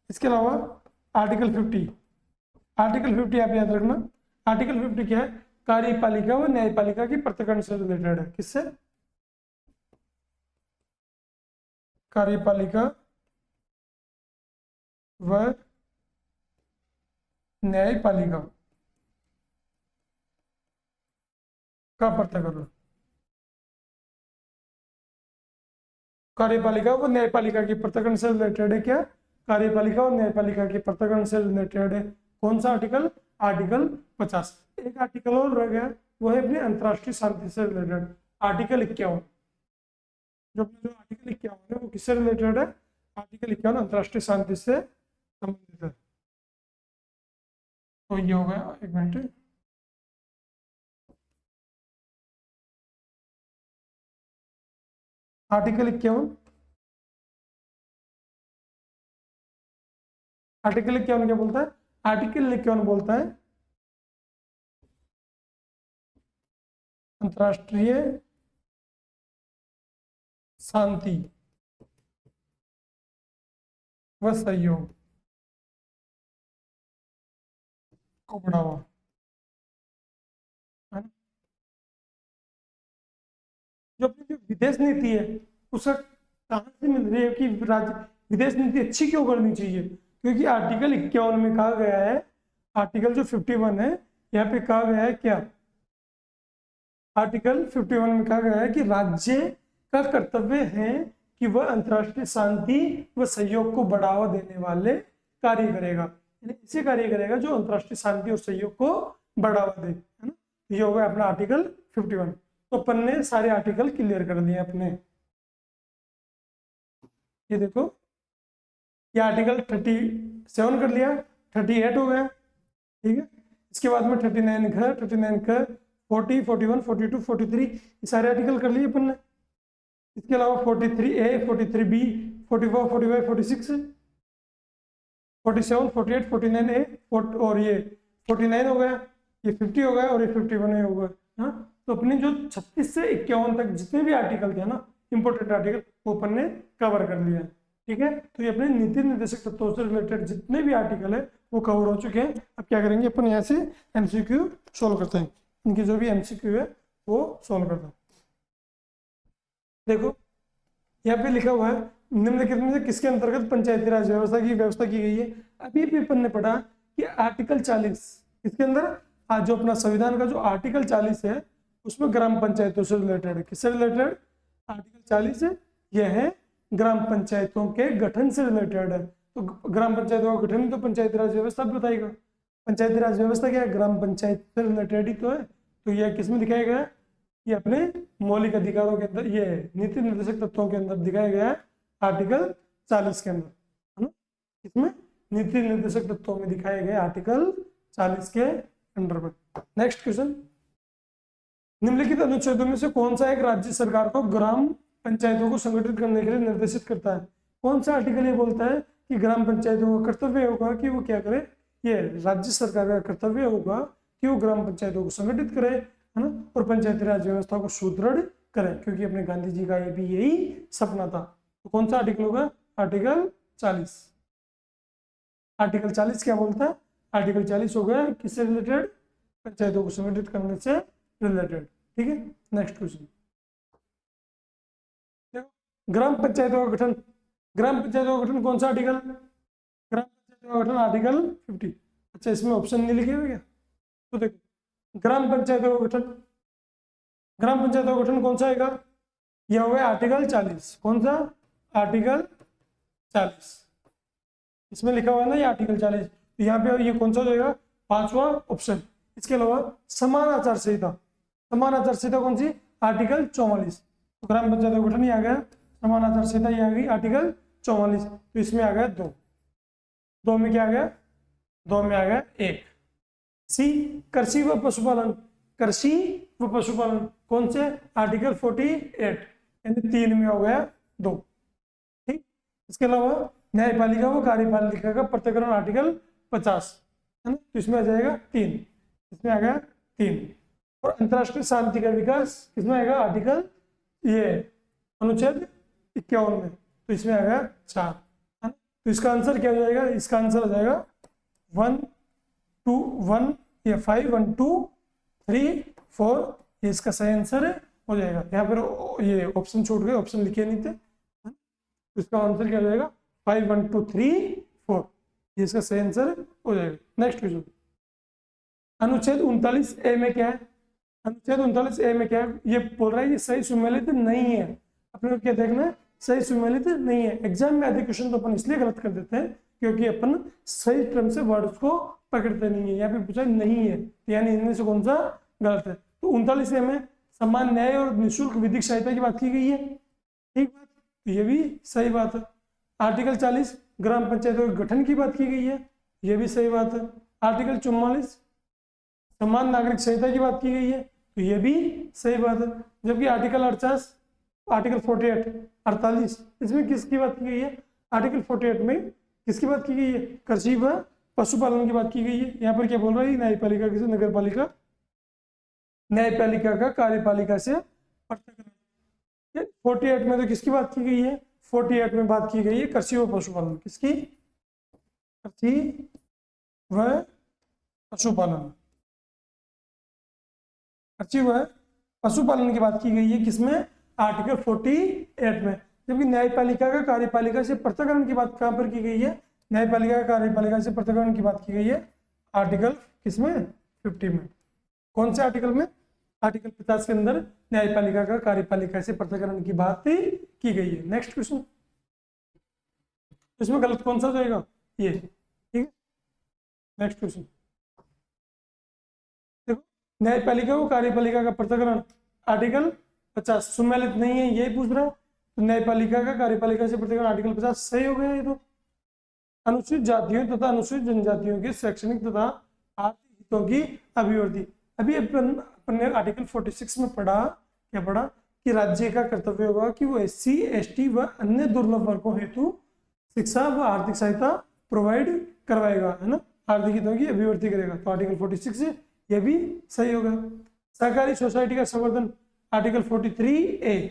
इसके अलावा आर्टिकल 50, आर्टिकल 50 आप याद रखना। आर्टिकल 50 क्या है? कार्यपालिका व न्यायपालिका की पृथक्करण से रिलेटेड है। किससे? कार्यपालिका व न्यायपालिका का पृथक्करण। कार्यपालिका व न्यायपालिका की पृथक्करण से रिलेटेड है क्या? कार्यपालिका और न्यायपालिका की पृथक्करण से रिलेटेड है। कौन सा आर्टिकल? आर्टिकल 50। एक आर्टिकल और रह गया, वो है अपने अंतरराष्ट्रीय शांति से रिलेटेड, आर्टिकल 51। जो आर्टिकल 51 है वो किससे रिलेटेड है? आर्टिकल 51 अंतरराष्ट्रीय शांति से संबंधित है। तो ये हो गया, एक मिनट, आर्टिकल 51। आर्टिकल 51 क्या बोलता है? आर्टिकल 51 बोलता है अंतरराष्ट्रीय शांति व सहयोग को बढ़ावा, है ना। जो अपनी जो विदेश नीति है, उसका कहां से मिल रही है कि राज्य विदेश नीति अच्छी क्यों करनी चाहिए? क्योंकि आर्टिकल 51 में कहा गया है, आर्टिकल जो 51 है, यहाँ पे कहा गया है क्या? आर्टिकल 51 में कहा गया है कि राज्य का कर्तव्य है कि वह अंतर्राष्ट्रीय शांति व सहयोग को बढ़ावा देने वाले कार्य करेगा, यानी ऐसे कार्य करेगा जो अंतर्राष्ट्रीय शांति और सहयोग को बढ़ावा दे, है ना। ये होगा अपना आर्टिकल 51। तो अपन ने सारे आर्टिकल क्लियर कर दिए अपने। ये देखो, ये आर्टिकल 37 कर लिया, 38 हो गया, ठीक है। इसके बाद में 39 का 40, 41, 42, 43 ये सारे आर्टिकल कर लिए अपन ने। इसके अलावा 43A, 43B, 44, 45, 46, 47, 48, 49A और ये 49 हो गया। ये 50 हो गया और ये 51 होगा। हाँ, तो अपने जो 36 से 51 तक जितने भी आर्टिकल थे ना, इंपोर्टेंट आर्टिकल, वो अपन ने कवर कर लिया। ठीक है, तो ये अपने नीति निर्देशक तत्वों से रिलेटेड जितने भी आर्टिकल है वो कवर हो चुके हैं। अब क्या करेंगे अपन, यहाँ से एमसीक्यू सोल्व करते हैं, इनकी जो भी एमसीक्यू है वो सोल्व करते हैं। देखो यहाँ पे लिखा हुआ है, निम्नलिखित में से किसके अंतर्गत पंचायती राज व्यवस्था की व्यवस्था की गई है। अभी भी अपन ने पढ़ा कि आर्टिकल 40 इसके अंदर, आज जो अपना संविधान का जो आर्टिकल 40 है उसमें ग्राम पंचायतों से रिलेटेड है। किससे रिलेटेड? आर्टिकल 40 है, यह है ग्राम पंचायतों के गठन से रिलेटेड है। तो ग्राम पंचायतों का गठन तो पंचायती राज व्यवस्था भी बताएगा। पंचायती राज व्यवस्था क्या है? ग्राम पंचायत से रिलेटेड ही तो है। तो यह किसमें दिखाया गया है? ये अपने मौलिक अधिकारों के अंदर, ये नीति निर्देशक तत्वों के अंदर दिखाया गया है, आर्टिकल 40 के अंदर, है ना। इसमें नीति निर्देशक तत्वों में दिखाए गए आर्टिकल 40 के अंडर में। नेक्स्ट क्वेश्चन, निम्नलिखित अनुच्छेदों में से कौन सा एक राज्य सरकार को ग्राम पंचायतों को संगठित करने के लिए निर्देशित करता है? कौन सा आर्टिकल ये बोलता है कि ग्राम पंचायतों का कर्तव्य होगा कि वो क्या करे? ये राज्य सरकार का कर्तव्य होगा कि वो ग्राम पंचायतों को संगठित करे, है ना, और पंचायती राज व्यवस्था को सुदृढ़ करें, क्योंकि अपने गांधी जी का ये भी यही सपना था। तो कौन सा आर्टिकल होगा? आर्टिकल 40। आर्टिकल 40 क्या बोलता है? आर्टिकल 40 हो गया किससे रिलेटेड? पंचायतों को संगठित करने से रिलेटेड। ठीक है, नेक्स्ट क्वेश्चन, ग्राम पंचायतों का गठन। ग्राम पंचायतों का गठन कौन सा आर्टिकल? ग्राम पंचायतों का गठन आर्टिकल 50। अच्छा, इसमें ऑप्शन नहीं लिखे हुए क्या? तो देखो, ग्राम पंचायतों का गठन, ग्राम पंचायतों का गठन कौन सा आएगा? यह हो गया आर्टिकल 40। कौन सा? आर्टिकल 40। इसमें लिखा हुआ है ना ये आर्टिकल 40। तो यहाँ पे ये कौन सा हो जाएगा? पांचवा ऑप्शन। इसके अलावा समान आचार संहिता, समान आचार संहिता कौन सी? आर्टिकल 44। तो ग्राम पंचायत का गठन ही आ गया, समान आचार संहिता ये आ गई आर्टिकल 44। तो इसमें आ गया 2, 2 में क्या आ गया? 2 में आ गया 1। सी, कृषि व पशुपालन। कृषि व पशुपालन कौन से? आर्टिकल 48, यानी 3 में हो गया 2। ठीक, इसके अलावा न्यायपालिका व कार्यपालिका का पृथक्करण आर्टिकल 50, है ना, तो इसमें आ जाएगा 3, इसमें आ गया 3। और अंतरराष्ट्रीय शांति का विकास किसमें आएगा? आर्टिकल ये अनुच्छेद 51 में, तो इसमें आ गया 4, है ना। तो इसका आंसर क्या हो जाएगा? इसका आंसर हो जाएगा 1 2 1 या 5 1 2 3 4, ये इसका सही आंसर हो जाएगा। यहाँ पर ये ऑप्शन छूट गए, ऑप्शन लिखे नहीं थे, तो इसका आंसर क्या हो जाएगा? 5 1 2 3 4, ये इसका सही आंसर हो जाएगा। नेक्स्ट क्वेश्चन, अनुच्छेद 39A में क्या है? अनुच्छेद 39A में क्या है? ये बोल रहा है ये सही सुमेलित नहीं है। अपने को क्या देखना है? सही सुमेलित नहीं है। एग्जाम में आधे क्वेश्चन तो अपन इसलिए गलत कर देते हैं क्योंकि अपन सही क्रम से वर्ड्स को पकड़ते नहीं है। यहाँ पे पूछा नहीं है, यानी इनमें से कौन सा गलत है? तो 39A में समान न्याय और निःशुल्क विधिक सहायता की बात की गई है, ठीक बात, तो ये भी सही बात है। आर्टिकल 40 ग्राम पंचायतों के गठन की बात की गई है, ये भी सही बात है। आर्टिकल 44 समान नागरिक संहिता की बात की गई है, तो ये भी सही बात है। जबकि आर्टिकल 48, आर्टिकल 48 इसमें किसकी बात की गई है? आर्टिकल 48 में किसकी बात की गई है? कृषि व पशुपालन की बात की गई है। यहाँ पर क्या बोल रहा है? न्यायपालिका किसे? नगर पालिका, न्यायपालिका का कार्यपालिका से पृथक्करण। 48 में तो किसकी बात की गई है? 48 में बात की गई है कृषि व पशुपालन। किसकी? कृषि व पशुपालन, कृषि व पशुपालन की बात की गई है किसमें? आर्टिकल 48 में। जबकि न्यायपालिका का कार्यपालिका से पृथक्करण की बात कहां पर की गई है? न्यायपालिका का कार्यपालिका से पृथक्करण की बात की गई है आर्टिकल किसमें? 50 में। कौन से आर्टिकल में? आर्टिकल 50 के अंदर न्यायपालिका का कार्यपालिका से पृथक्करण की बात की गई है। नेक्स्ट क्वेश्चन, इसमें गलत कौन सा हो जाएगा? ये, ठीक है। नेक्स्ट क्वेश्चन देखो, न्यायपालिका व कार्यपालिका का पृथक्करण आर्टिकल 50 सुमेलित नहीं है, यही पूछ रहा है। तो न्यायपालिका का कार्यपालिका से पृथक्करण आर्टिकल 50 सही हो गया। ये तो अनुसूचित जातियों तथा अनुसूचित जनजातियों के शैक्षणिक तथा आर्थिक हितों की अभिवृद्धि। अभी अपन ने आर्टिकल 46 में पढ़ा, क्या पढ़ा? कि राज्य का कर्तव्य होगा कि वो SC ST व अन्य दुर्लभ वर्गों हेतु शिक्षा व आर्थिक सहायता प्रोवाइड करवाएगा, है ना, आर्थिक हितों की अभिवृद्धि करेगा। तो आर्टिकल 46 ये भी सही होगा। सहकारी सोसाइटी का संवर्धन आर्टिकल 43A,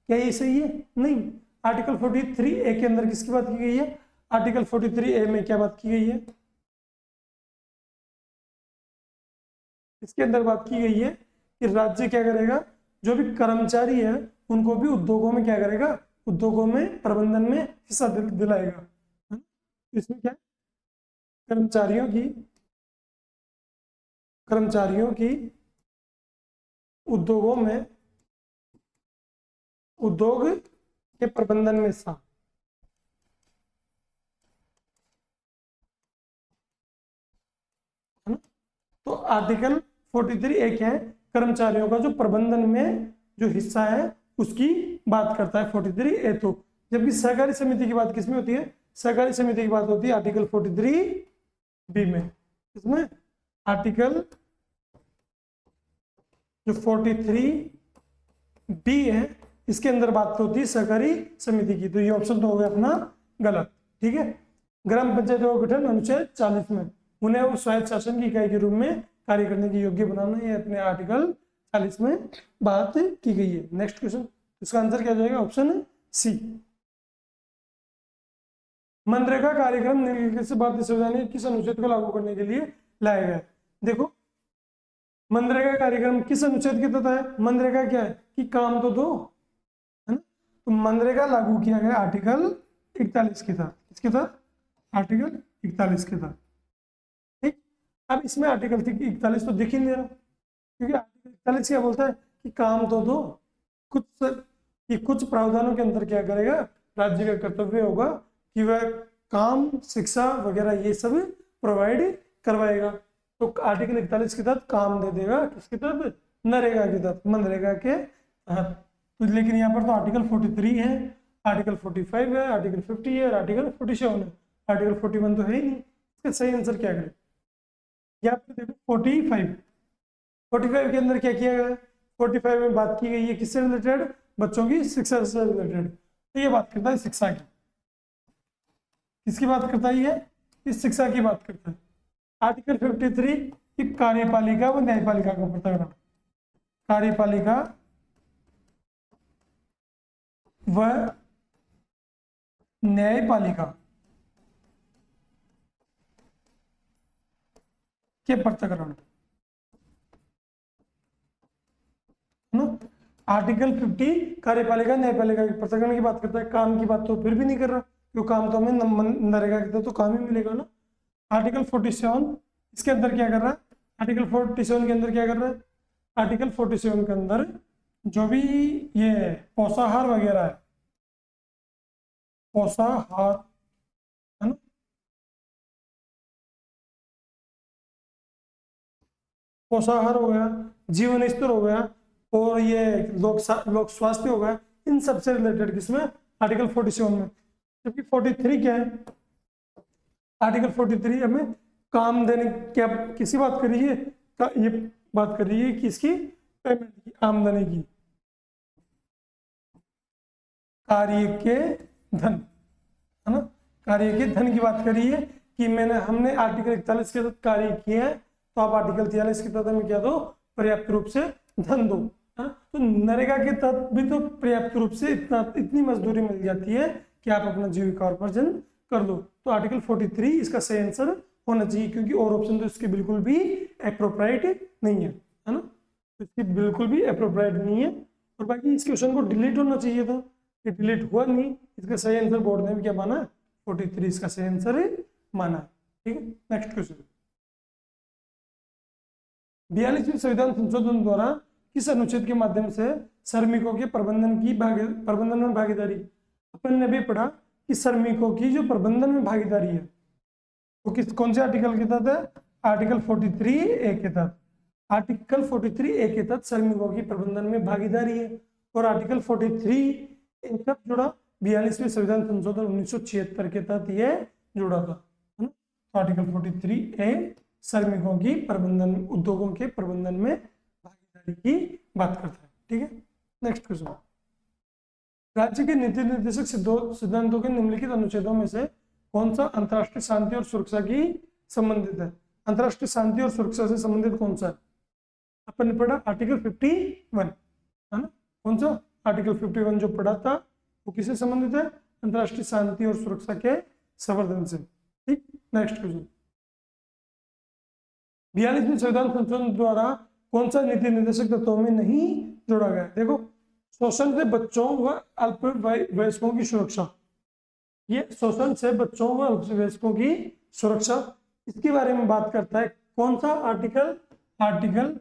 क्या ये सही है? नहीं। आर्टिकल 43A के अंदर किसकी बात की गई है? आर्टिकल 43A में क्या बात की गई है? इसके अंदर बात की गई है कि राज्य क्या करेगा, जो भी कर्मचारी है उनको भी उद्योगों में क्या करेगा, उद्योगों में प्रबंधन में हिस्सा दिलाएगा। इसमें क्या, कर्मचारियों की उद्योगों में, उद्योग के प्रबंधन में हिस्सा, है ना। तो आर्टिकल 43A क्या है, कर्मचारियों का जो प्रबंधन में जो हिस्सा है उसकी बात करता है 43A। तो जबकि सहकारी समिति की बात किसमें होती है? सहकारी समिति की बात होती है आर्टिकल 43B में। इसमें आर्टिकल जो 43B है इसके अंदर बात होती है सहकारी समिति की। तो ये ऑप्शन तो हो गया अपना गलत, ठीक है। ग्राम पंचायतों का गठन अनुच्छेद 40 में उन्हें वो स्वायत्त शासन की इकाई के रूप में कार्य करने के योग्य बनाना, ये अपने आर्टिकल 40 में बात की गई है। नेक्स्ट क्वेश्चन, इसका आंसर क्या जाएगा? Option C. मनरेगा कार्यक्रम निम्नलिखित से भारतीय संविधान के किस अनुच्छेद को लागू करने के लिए लाया गया? देखो, मनरेगा कार्यक्रम किस अनुच्छेद के तहत है? मनरेगा क्या है कि काम तो दो, है ना। तो मनरेगा लागू किया गया आर्टिकल 41 के तहत। किसके तहत? आर्टिकल 41 के तहत, ठीक। अब इसमें आर्टिकल 41 तो दिख ही नहीं रहा, क्योंकि आर्टिकल 41 क्या बोलता है कि काम तो दो, कुछ प्रावधानों के अंदर क्या करेगा, राज्य का कर्तव्य होगा कि वह काम, शिक्षा वगैरह ये सब प्रोवाइड करवाएगा। तो आर्टिकल 41 के तहत काम दे देगा, किसके तहत? नरेगा के तहत, मनरेगा के तहत। तो लेकिन यहाँ पर तो आर्टिकल 43 है, आर्टिकल 45 है, आर्टिकल 50 है और आर्टिकल 47 है। आर्टिकल 41 तो है ही नहीं। इसका सही आंसर क्या करें? यहाँ पर देखो 45 के अंदर क्या किया गया है? 45 में बात की गई है किससे रिलेटेड? बच्चों की शिक्षा से रिलेटेड। तो ये बात करता है शिक्षा की। किसकी बात करता है ये? इस शिक्षा की बात करता है। आर्टिकल 53 की कार्यपालिका व न्यायपालिका का पृथक, कार्यपालिका व न्यायपालिका के पृथक्करण, आर्टिकल 50 कार्यपालिका न्यायपालिका के पृथक्करण की बात करता है। काम की बात तो फिर भी नहीं कर रहा, क्योंकि काम तो हमें नरेगा के तहत तो काम ही मिलेगा ना। आर्टिकल 47 इसके अंदर क्या कर रहा है? आर्टिकल 47 के अंदर क्या कर रहा है? आर्टिकल 47 के अंदर जो भी ये पोषाहार वगैरह है, पोषाहार, है ना, पोषाहार हो गया, जीवन स्तर हो गया और ये लोक स्वास्थ्य हो गया, इन सबसे रिलेटेड किसमें? आर्टिकल 47 में। जबकि 43 क्या है? आर्टिकल 43 हमें काम देने, क्या किसी बात कर रही है? ये बात कर रही है कि इसकी पेमेंट की, आमदनी की, कार्य के धन, है ना, कार्य के धन की बात कर रही है कि हमने आर्टिकल 41 के तहत कार्य किए हैं, तो आप आर्टिकल 43 के तहत हमें क्या दो? पर्याप्त रूप से धन दो। तो नरेगा के तहत भी तो पर्याप्त रूप से इतनी मजदूरी मिल जाती है कि आप अपना जीविकोपार्जन कर लो। तो आर्टिकल 43 इसका सही आंसर होना चाहिए, क्योंकि और ऑप्शन तो इसके बिल्कुल भी एप्रोप्रिएट नहीं है ना, तो इसकी बिल्कुल भी एप्रोप्रिएट नहीं है। और बाकी इस क्वेश्चन को डिलीट होना चाहिए था, ये डिलीट हुआ नहीं। इसका सही आंसर बोर्ड ने भी क्या माना? 43 इसका सही आंसर माना। ठीक है, नेक्स्ट क्वेश्चन। 42वें संविधान संशोधन द्वारा किस अनुच्छेद के माध्यम से श्रमिकों के प्रबंधन में भागीदारी? अपन ने भी पढ़ा कि श्रमिकों की जो प्रबंधन में भागीदारी है वो कौन से आर्टिकल के तहत है? आर्टिकल 43A के तहत। आर्टिकल 43A के तहत श्रमिकों की प्रबंधन में भागीदारी है। और आर्टिकल 43A कब जुड़ा? 42वें संविधान संशोधन 1976 के तहत ये जुड़ा था, है ना। तो आर्टिकल 43A श्रमिकों की प्रबंधन, उद्योगों के प्रबंधन में भागीदारी की बात करता है। ठीक है, नेक्स्ट क्वेश्चन। राज्य के नीति निर्देशक सिद्धांतों के निम्नलिखित अनुच्छेदों में से कौन सा अंतरराष्ट्रीय शांति और सुरक्षा की संबंधित है? अंतरराष्ट्रीय शांति और सुरक्षा से संबंधित कौन सा है? अपन ने पढ़ा आर्टिकल 51, है ना। कौन सा आर्टिकल 51 जो पढ़ा था वो किससे संबंधित है? अंतरराष्ट्रीय शांति और सुरक्षा के संवर्धन से। ठीक, नेक्स्ट क्वेश्चन। 42वें संविधान संशोधन द्वारा कौन सा नीति निर्देशक तत्वों में नहीं जोड़ा गया? देखो, शोषण से बच्चों व अल्पवयस्कों की सुरक्षा, ये शोषण से बच्चों व अल्पवयस्कों की सुरक्षा, इसके बारे में बात करता है। कौन सा आर्टिकल? आर्टिकल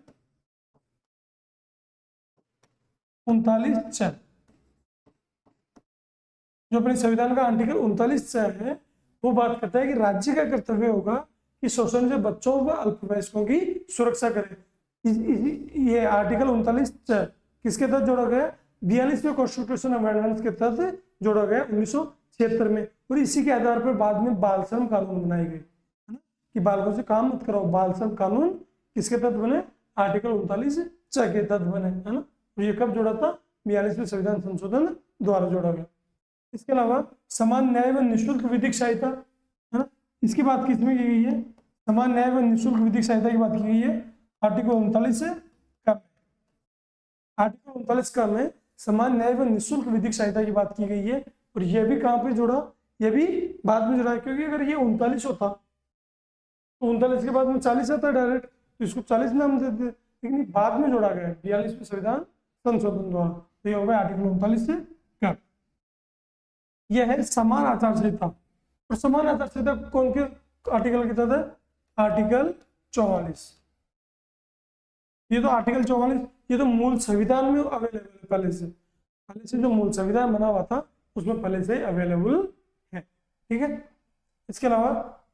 39(4), जो अपने संविधान का आर्टिकल 39(4) है, वो बात करता है कि राज्य का कर्तव्य होगा कि शोषण से बच्चों व अल्पवयस्कों की सुरक्षा करे। ये आर्टिकल 39(4) किसके तहत जोड़ा गया? 42वें कॉन्स्टिट्यूशन अमेंडमेंट के तहत जोड़ा गया 1976 में। और इसी के आधार पर बाद में बाल श्रम कानून बनाए गए, है ना, कि बालकों से काम मत कराओ। बाल श्रम कानून किसके तहत बने? आर्टिकल 39(4) के तहत बने, है ना। ये कब जोड़ा था? 42वें संविधान संशोधन द्वारा जोड़ा गया। इसके अलावा समान न्याय व निःशुल्क विधिक सहायता, है ना, इसकी बात किसमें की गई है? समान न्याय व निःशुल्क विधिक सहायता की बात की गई है आर्टिकल 39 से कम। आर्टिकल 39 का में समान न्याय व निःशुल्क विधिक सहायता की बात की गई है। और यह भी कहाँ पे जोड़ा? यह भी बाद में जुड़ा है, क्योंकि अगर ये 39 होता तो 39 के बाद में 40 आता है डायरेक्ट, तो इसको 40 नाम देते, लेकिन बाद में जोड़ा गया 42वें संविधान संशोधन द्वारा। तो ये हो गया आर्टिकल 39 से कम। यह है समान आचार संहिता। और समान आचार संहिता कौन के आर्टिकल के तहत है? आर्टिकल 44। ये तो आर्टिकल 44 ये तो मूल संविधान में अवेलेबल है पहले से जो मूल संविधान बना हुआ था उसमें पहले से अवेलेबल है। ठीक है। इसके अलावा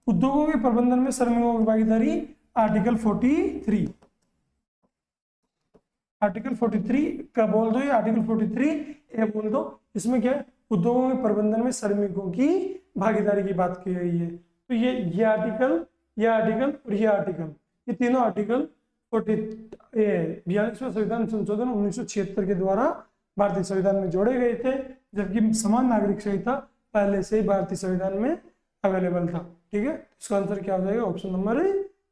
उद्योगों के प्रबंधन में श्रमिकों की भागीदारी आर्टिकल 43। आर्टिकल 43 का बोल दो, ये आर्टिकल 43 ए बोल दो। इसमें क्या है? उद्योगों के प्रबंधन में श्रमिकों की भागीदारी की बात की गई है। तो ये आर्टिकल और ये आर्टिकल, ये तीनों आर्टिकल 42वें संविधान संशोधन 1976 के द्वारा भारतीय संविधान में जोड़े गए थे, जबकि समान नागरिक संहिता पहले से ही भारतीय संविधान में अवेलेबल था। ठीक है, इसका आंसर क्या हो जाएगा? ऑप्शन नंबर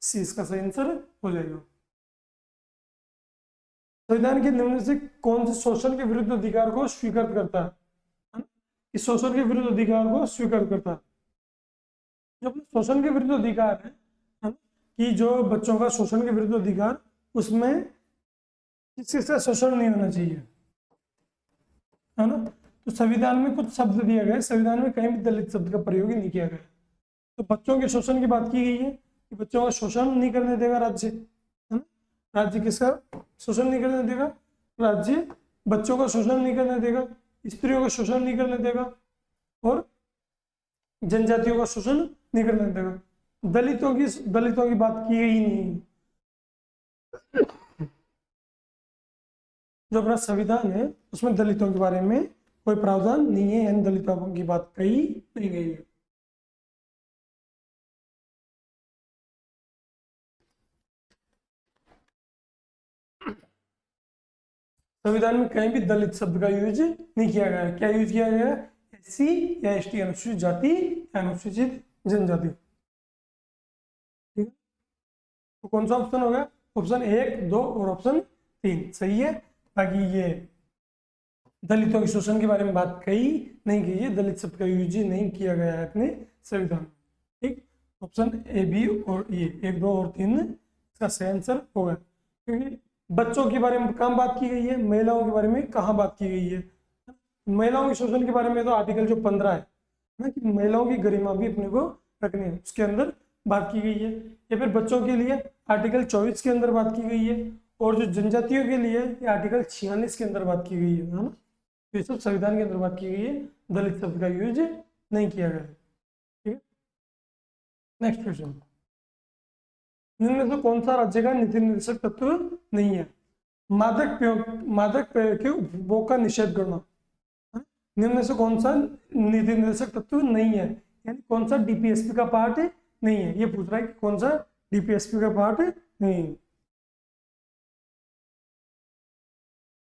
सी इसका सही आंसर हो जाएगा। संविधान के निम्न से कौन से शोषण के विरुद्ध अधिकार को स्वीकार करता है? इस शोषण के विरुद्ध अधिकार को स्वीकार करता है। जो शोषण के विरुद्ध अधिकार है कि जो बच्चों का शोषण के विरुद्ध अधिकार, उसमें किसका शोषण नहीं होना चाहिए, है ना। तो संविधान में कुछ शब्द दिए गए, संविधान में कहीं भी दलित शब्द का प्रयोग ही नहीं किया गया। तो बच्चों के शोषण की बात की गई है कि बच्चों का शोषण नहीं करने देगा राज्य, है ना। राज्य किसका शोषण नहीं करने देगा? राज्य बच्चों का शोषण नहीं करने देगा, स्त्रियों का शोषण नहीं करने देगा और जनजातियों का शोषण नहीं करने देगा। दलितों की बात की गई नहीं। जो अपना संविधान है उसमें दलितों के बारे में कोई प्रावधान नहीं है, यानी दलितों की बात कही नहीं गई है। संविधान में कहीं भी दलित शब्द का यूज नहीं किया गया है। क्या यूज किया गया है? एससी या एसटी, अनुसूचित जाति या अनुसूचित जनजाति। ठीक है, तो कौन सा ऑप्शन होगा? ऑप्शन 1, 2 और ऑप्शन 3 सही है। बाकी ये दलितों के शोषण के बारे में बात कही नहीं गई है, दलित शब्द का यूज नहीं किया गया है अपने संविधान में। ठीक, ऑप्शन ए, बी और ये 1, 2 और 3 इसका सही आंसर होगा। क्योंकि बच्चों के बारे में कहाँ बात की गई है, महिलाओं के बारे में कहाँ बात की गई है। महिलाओं के शोषण के बारे में तो आर्टिकल जो 15 है ना, कि महिलाओं की गरिमा भी अपने को रखनी है, उसके अंदर बात की गई है। या फिर बच्चों के लिए आर्टिकल 24 के अंदर बात की गई है, और जो जनजातियों के लिए ये आर्टिकल 46 के अंदर बात की गई है ना। तो ये सब संविधान के अंदर बात की गई है, दलित शब्द का यूज नहीं किया गया है। ठीक है, नेक्स्ट क्वेश्चन। निम्न में से कौन सा राज्य का नीति निर्देशक तत्व नहीं है? मादक पेय के उपभोग का निषेध करना। निम्न में से कौन सा नीति निर्देशक तत्व नहीं है, यानी कौन सा डीपीएसपी का पार्ट नहीं है, ये पूछ रहा है कि कौन सा डीपीएसपी का पार्ट नहीं है।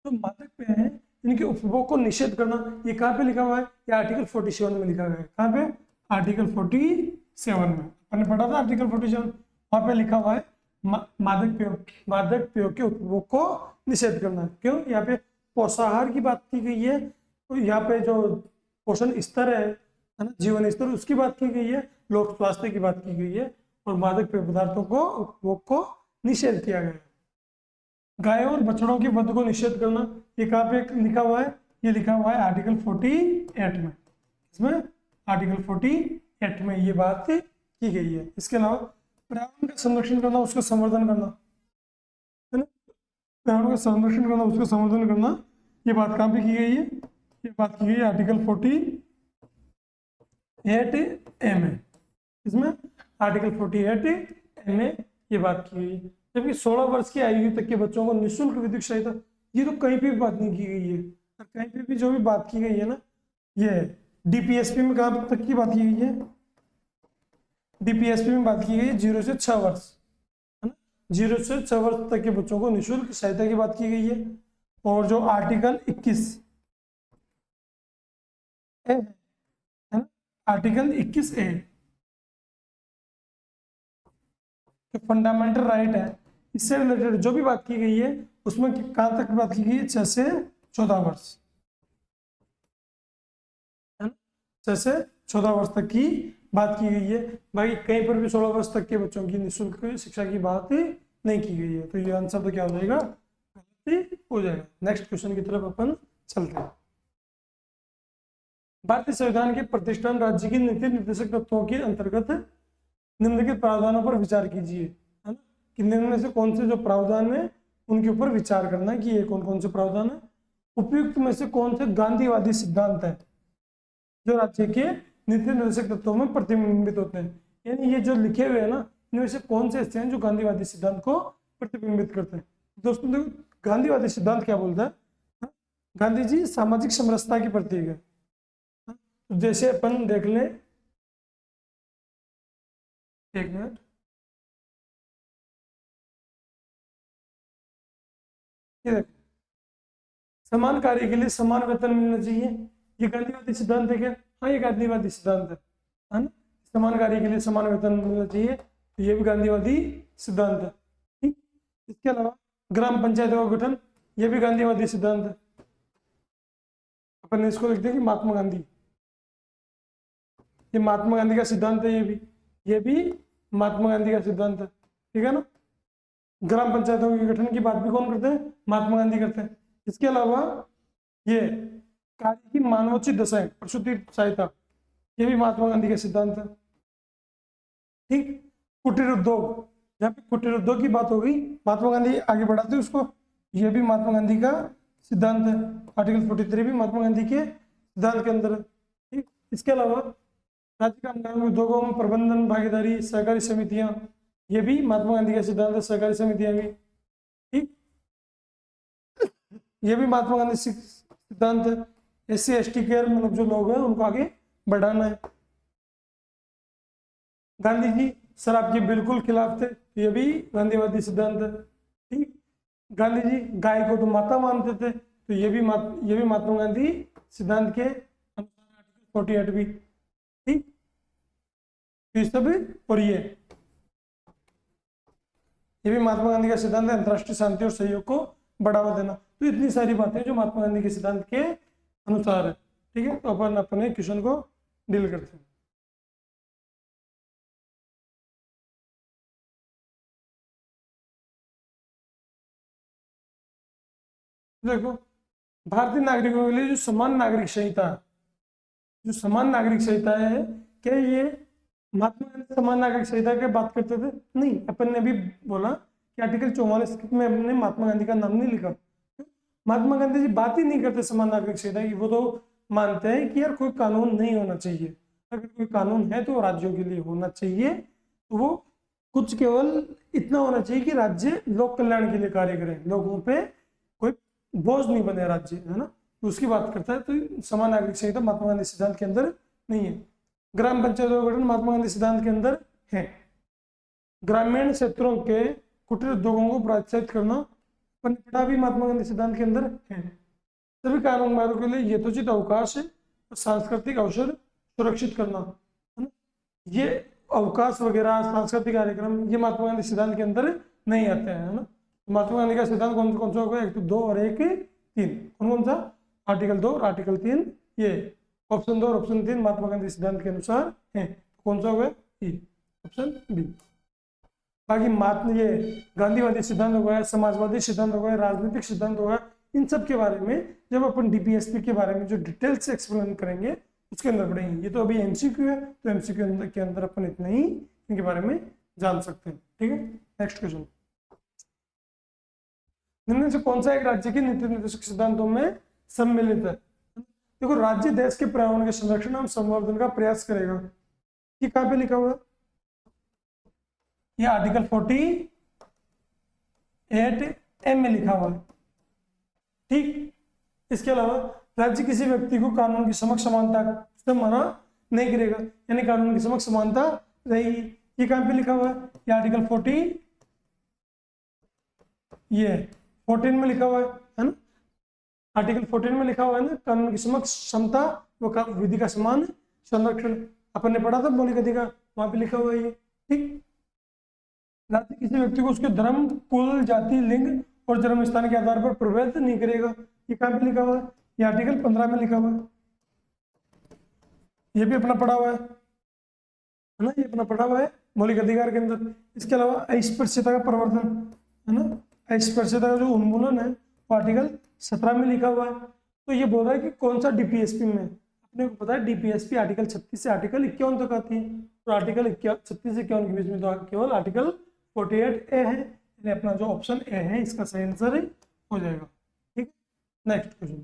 तो मादक पेय है इनके उपभोग को निषेध करना, ये कहाँ पे लिखा हुआ है? ये आर्टिकल 47 में लिखा गया है। कहाँ पे? आर्टिकल 47 में। हमने पढ़ा था आर्टिकल 47, वहां पे लिखा हुआ है मादक पेय के उपभोग को निषेध करना। क्यों? यहाँ पे पोषाहार की बात की गई है, तो यहाँ पे जो पोषण स्तर है ना, जीवन स्तर, उसकी बात की गई है, लोक स्वास्थ्य की बात की गई है, और मादक पेय पदार्थों को उपभोग को निषेध किया गया है। गायों और बछड़ों के वध को निषेध करना, ये कहाँ पे लिखा हुआ है? ये लिखा हुआ है आर्टिकल 48 में। इसमें आर्टिकल 48 में ये बात की गई है। इसके अलावा पर्यावरण का संरक्षण करना, उसका संवर्धन करना, है ना, पर्यावरण का संरक्षण करना, उसका संवर्धन करना, ये बात कहाँ पे की गई है? ये बात की गई है आर्टिकल 48A में। इसमें आर्टिकल 48A में ये बात की गई है। जबकि 16 वर्ष की आयु तक के बच्चों को निःशुल्क विधिक सहायता, ये तो कहीं पे भी बात नहीं की गई है। और कहीं पे भी जो भी बात की गई है ना, ये डीपीएसपी में कहाँ तक की बात की गई है? डीपीएसपी में बात की गई है 0 से 6 वर्ष, है ना, 0 से 6 वर्ष तक के बच्चों को निःशुल्क सहायता की बात की गई है। और जो आर्टिकल 21 है ना, आर्टिकल 21A जो फंडामेंटल राइट है, इससे रिलेटेड जो भी बात की गई है, उसमें कहां तक बात की गई है? 6 से 14 वर्ष, है ना, 6 से 14 वर्ष तक की बात की गई है। भाई कहीं पर भी 16 वर्ष तक के बच्चों की निःशुल्क शिक्षा की बात नहीं की गई है। तो ये आंसर तो क्या हो जाएगा? गलत हो जाएगा। नेक्स्ट क्वेश्चन की तरफ अपन चलते हैं। भारतीय संविधान के प्रतिष्ठान राज्य की नीति निर्देशक तत्वों के अंतर्गत निम्नलिखित प्रावधानों पर विचार कीजिए, है ना, कि निम्न में से कौन से जो प्रावधान है उनके ऊपर विचार करना है कि ये कौन कौन से प्रावधान है। उपयुक्त में से कौन से गांधीवादी सिद्धांत है जो राज्य के नीति निर्देशक तत्वों में प्रतिबिंबित होते हैं? यानी ये जो लिखे हुए हैं ना, इनमें से कौन से ऐसे हैं जो गांधीवादी सिद्धांत को प्रतिबिंबित करते हैं? दोस्तों देखो, गांधीवादी सिद्धांत क्या बोलता है? गांधी जी सामाजिक समरसता की प्रतीक है। तो जैसे अपन देख लें, एक मिनट, ये देखो, समान कार्य के लिए समान वेतन मिलना चाहिए, ये गांधीवादी सिद्धांत है क्या? हाँ, ये गांधीवादी सिद्धांत है ना। समान कार्य के लिए समान वेतन मिलना चाहिए, तो ये भी गांधीवादी सिद्धांत है। ठीक, इसके अलावा ग्राम पंचायतों का गठन, ये भी गांधीवादी सिद्धांत है। अपन इसको लिखते हैं कि महात्मा गांधी, ये महात्मा गांधी का सिद्धांत है। ये भी महात्मा गांधी का सिद्धांत है। ठीक है ना। ग्राम पंचायतों के गठन की बात भी कौन करते हैं? महात्मा गांधी करते हैं। इसके अलावा ये कार्य की मानवोचित दशाएं, प्रसूति सहायता, ये भी महात्मा गांधी का सिद्धांत है। ठीक, कुटीर उद्योग, जहाँ पे कुटीर उद्योग की बात होगी, महात्मा गांधी आगे बढ़ाते हैं उसको, ये भी महात्मा गांधी का सिद्धांत है। आर्टिकल 43 भी महात्मा गांधी के सिद्धांत के अंदर है। ठीक, इसके अलावा राज्य कामगार उद्योगों में प्रबंधन भागीदारी सहकारी समितियां, ये भी महात्मा गांधी का सिद्धांत है। सहकारी समितियां भी, ठीक, ये भी महात्मा गांधी सिद्धांत है। SC ST केयर मतलब जो लोग हैं उनको आगे बढ़ाना है। गांधी जी शराब के बिल्कुल खिलाफ थे, ये भी गांधीवादी सिद्धांत है। ठीक, गांधी जी गाय को तो माता मानते थे, तो ये भी महात्मा गांधी सिद्धांत के अनुसार आर्टिकल 48 भी। ठीक, तो सब, और ये भी महात्मा गांधी का सिद्धांत है, अंतरराष्ट्रीय शांति और सहयोग को बढ़ावा देना। तो इतनी सारी बातें जो महात्मा गांधी के सिद्धांत के अनुसार है। ठीक है, तो अपन अपने क्वेश्चन को डील करते हैं। देखो, भारतीय नागरिकों के लिए जो समान नागरिक संहिता है, क्या ये महात्मा गांधी समान नागरिक संहिता की बात करते थे? नहीं, अपन ने भी बोला कि आर्टिकल 44 में हमने महात्मा गांधी का नाम नहीं लिखा। महात्मा गांधी जी बात ही नहीं करते समान नागरिक संहिता की। वो तो मानते हैं कि यार कोई कानून नहीं होना चाहिए, अगर कोई कानून है तो राज्यों के लिए होना चाहिए, तो वो कुछ केवल इतना होना चाहिए कि राज्य लोक कल्याण के लिए कार्य करें, लोगों पे कोई बोझ नहीं बने राज्य, है ना, तो उसकी बात करता है। तो समान नागरिक संहिता महात्मा गांधी सिद्धांत के अंदर नहीं है। ग्राम पंचायतों का गठन महात्मा गांधी सिद्धांत के अंदर है। ग्रामीण क्षेत्रों के कुटीर उद्योगों को प्रोत्साहित करना पनपड़ा भी महात्मा गांधी सिद्धांत के अंदर है। सभी कारोबारों के लिए यथोचित अवकाश और सांस्कृतिक अवसर सुरक्षित करना, है ना, ये अवकाश वगैरह सांस्कृतिक कार्यक्रम ये महात्मा गांधी सिद्धांत के अंदर नहीं आते हैं, है ना। तो महात्मा गांधी का सिद्धांत कौन कौन सा होगा, एक तो 2 और एक 3, कौन कौन सा, आर्टिकल 2 और आर्टिकल 3, ये ऑप्शन 2 और ऑप्शन 3 महात्मा गांधी सिद्धांत के अनुसार है, कौन सा होगा, ऑप्शन बी। बाकी महात्मा ये गांधीवादी सिद्धांत हो गया, समाजवादी सिद्धांत हो गया, राजनीतिक सिद्धांत हो गया, इन सब के बारे में जब अपन डीपीएसपी के बारे में जो डिटेल से एक्सप्लेन करेंगे उसके अंदर पढ़ेंगे। ये तो अभी एमसीक्यू है, तो एमसीक्यू के अंदर अपन इतना ही इनके बारे में जान सकते हैं, ठीक है। नेक्स्ट क्वेश्चन, निम्न से कौन सा एक राज्य के नीति निर्देशक सिद्धांतों में सम्मिलित है। देखो, राज्य देश के पर्यावरण के संरक्षण एवं संवर्धन का प्रयास करेगा, ये कहाँ पे लिखा हुआ है, ये आर्टिकल 48A में लिखा हुआ है, ठीक। इसके अलावा राज्य किसी व्यक्ति को कानून की समक्ष समानता से मना नहीं करेगा, यानी कानून की समक्ष समानता रहेगी, ये कहाँ पे लिखा हुआ है, ये आर्टिकल 14 में लिखा हुआ है ना, आर्टिकल 14 में लिखा हुआ है ना, कानून की समक्ष समता व विधि का समान संरक्षण, अपन ने पढ़ा था मौलिक अधिकार, वहां पे लिखा हुआ है ये, ठीक। राज्य किसी व्यक्ति को उसके धर्म, कुल, जाति, लिंग और जन्म स्थान के आधार पर प्रवृत्त नहीं करेगा, ये कहाँ पे लिखा हुआ है, ये आर्टिकल 15 में लिखा हुआ है, ये भी अपना पढ़ा हुआ है ना, ये अपना पढ़ा हुआ है मौलिक अधिकार के अंदर। इसके अलावा अस्पृश्यता का प्रवर्तन, है ना, अस्पृश्यता का जो उन्मूलन है वो आर्टिकल 17 में लिखा हुआ है। तो ये बोल रहा है कि कौन सा डीपीएसपी में, अपने को पता है डीपीएसपी आर्टिकल 36 से आर्टिकल 51 तक आती है, तो आर्टिकल 36 से 51 के बीच में तो केवल आर्टिकल 48A है, यानी अपना जो ऑप्शन ए है इसका सही आंसर हो जाएगा, ठीक। नेक्स्ट क्वेश्चन,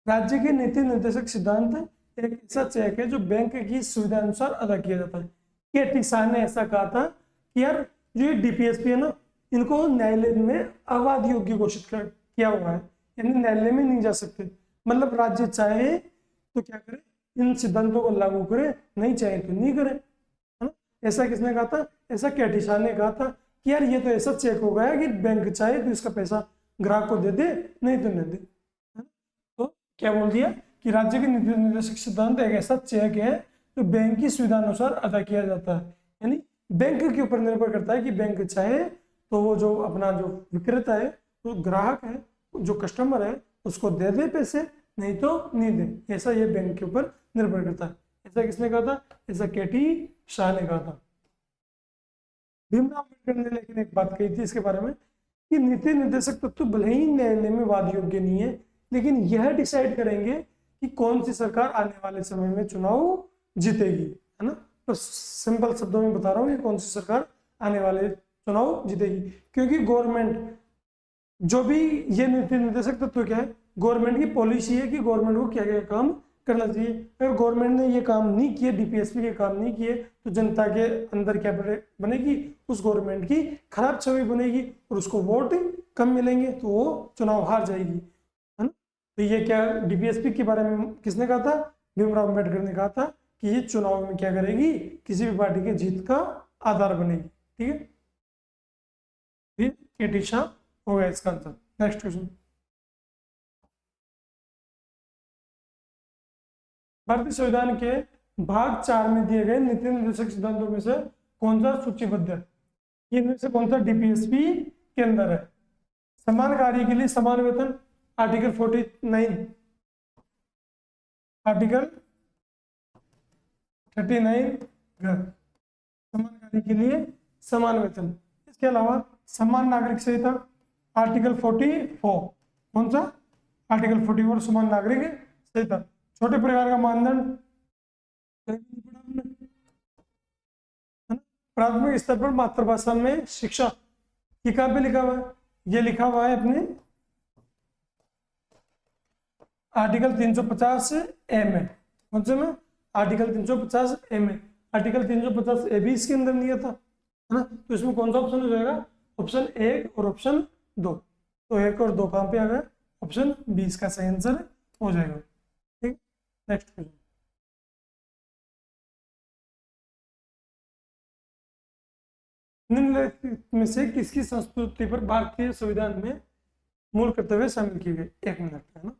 राज्य के नीति निर्देशक सिद्धांत एक ऐसा चेक है जो बैंक की सुविधा अनुसार अदा किया जाता है। के टी शाह ने ऐसा कहा था कि यार जो ये डीपीएसपी है ना, इनको न्यायालय में अवाध योग्य घोषित किया हुआ है, यानी न्यायालय में नहीं जा सकते, मतलब राज्य चाहे तो क्या करे, इन सिद्धांतों को लागू करे, नहीं चाहे तो नहीं करे, है ना। ऐसा किसने कहा था, ऐसा के टी शाह ने कहा था कि यार ये तो ऐसा चेक हो गया कि बैंक चाहे तो इसका पैसा ग्राहक को दे दे, नहीं तो नहीं दे, तो क्या बोल दिया कि राज्य के नीति निर्देशक सिद्धांत एक ऐसा चेक है जो बैंक की सुविधा अनुसार अदा किया जाता है, यानी बैंक के ऊपर निर्भर करता है कि बैंक चाहे तो वो जो अपना जो विक्रेता है, जो ग्राहक है, जो कस्टमर है, उसको दे दे पैसे, नहीं तो नहीं दे, ऐसा ये बैंक के ऊपर निर्भर करता है। ऐसा किसने कहा था, ऐसा के टी शाह ने कहा था। भीमराव अम्बेडकर ने लेकिन एक बात कही थी इसके बारे में कि नीति निर्देशक तत्व भले ही न्यायालय में वाद योग्य नहीं है, लेकिन यह डिसाइड करेंगे कि कौन सी सरकार आने वाले समय में चुनाव जीतेगी, है ना। तो सिंपल शब्दों में बता रहा हूँ, कौन सी सरकार आने वाले चुनाव जीतेगी, क्योंकि गवर्नमेंट जो भी ये नीति निर्देशक तत्व क्या है, गवर्नमेंट की पॉलिसी है कि गवर्नमेंट को क्या क्या काम करना चाहिए। अगर गवर्नमेंट ने ये काम नहीं किए, डीपीएसपी के काम नहीं किए, तो जनता के अंदर क्या बनेगी, उस गवर्नमेंट की खराब छवि बनेगी और उसको वोट कम मिलेंगे, तो वो चुनाव हार जाएगी, है ना। तो ये क्या डीपीएसपी के बारे में किसने कहा था, भीमराव अम्बेडकर ने कहा था कि ये चुनाव में क्या करेगी, किसी भी पार्टी के जीत का आधार बनेगी, ठीक है। फिर के टी शाह हो गया इसका आंसर। नेक्स्ट क्वेश्चन, भारतीय संविधान के भाग 4 में दिए गए नीति निर्देशक सिद्धांतों में से कौन सा सूचीबद्ध है, इनमें से कौन सा डीपीएसपी के अंदर है। समान कार्य के लिए समान वेतन, आर्टिकल 49, आर्टिकल 39 समान कार्य के लिए समान वेतन। इसके अलावा समान नागरिक संहिता, आर्टिकल 44, कौन सा, आर्टिकल 44 समान नागरिक संहिता। छोटे परिवार का मानदंड, प्राथमिक स्तर पर मातृभाषा में शिक्षा, ये कहाँ पे लिखा हुआ है, ये लिखा हुआ है अपने आर्टिकल 350A में, कौन से में, आर्टिकल 350A में। आर्टिकल 350A भी इसके अंदर नहीं था, है ना। तो इसमें कौन सा ऑप्शन हो जाएगा, ऑप्शन 1 और ऑप्शन 2। तो 1 और 2 कहाँ पे आ गया, ऑप्शन बी इसका सही आंसर हो जाएगा, ठीक। नेक्स्ट क्वेश्चन, निम्नलिखित में से किसकी संस्तुति पर भारतीय संविधान में मूल कर्तव्य शामिल किए गए। 1 मिनट, है ना।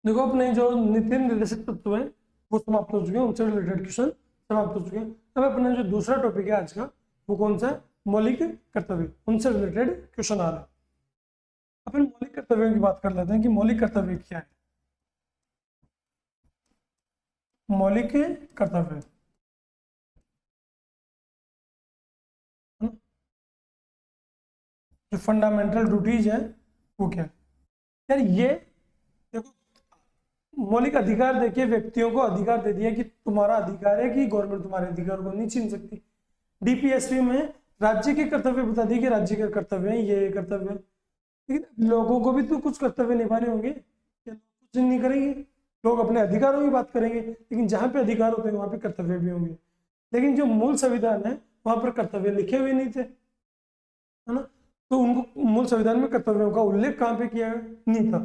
देखो अपने जो नीति निर्देशक तत्व है वो समाप्त हो चुके हैं, उनसे रिलेटेड क्वेश्चन समाप्त हो चुके हैं। अब अपना जो दूसरा टॉपिक है आज का वो कौन सा है, मौलिक कर्तव्य, उनसे रिलेटेड क्वेश्चन आ रहे हैं। अपन मौलिक कर्तव्यों की बात कर लेते हैं कि मौलिक कर्तव्य क्या है। मौलिक कर्तव्य जो फंडामेंटल ड्यूटीज है वो क्या है यार। ये देखो मौलिक अधिकार देखिए, व्यक्तियों को अधिकार दे दिया कि तुम्हारा अधिकार है कि गवर्नमेंट तुम्हारे अधिकार को नहीं छीन सकती। डीपीएसपी में राज्य के कर्तव्य बता दिए कि राज्य के कर्तव्य है, ये कर्तव्य है, लेकिन लोगों को भी तो कुछ कर्तव्य निभाने होंगे, क्या लोग कुछ नहीं करेंगे? लोग अपने अधिकारों की बात करेंगे, लेकिन जहाँ पे अधिकार होते हैं वहां पे कर्तव्य भी होंगे। लेकिन जो मूल संविधान है वहां पर कर्तव्य लिखे हुए नहीं थे, है ना। तो उनको मूल संविधान में कर्तव्यों का उल्लेख कहाँ पे किया नहीं था।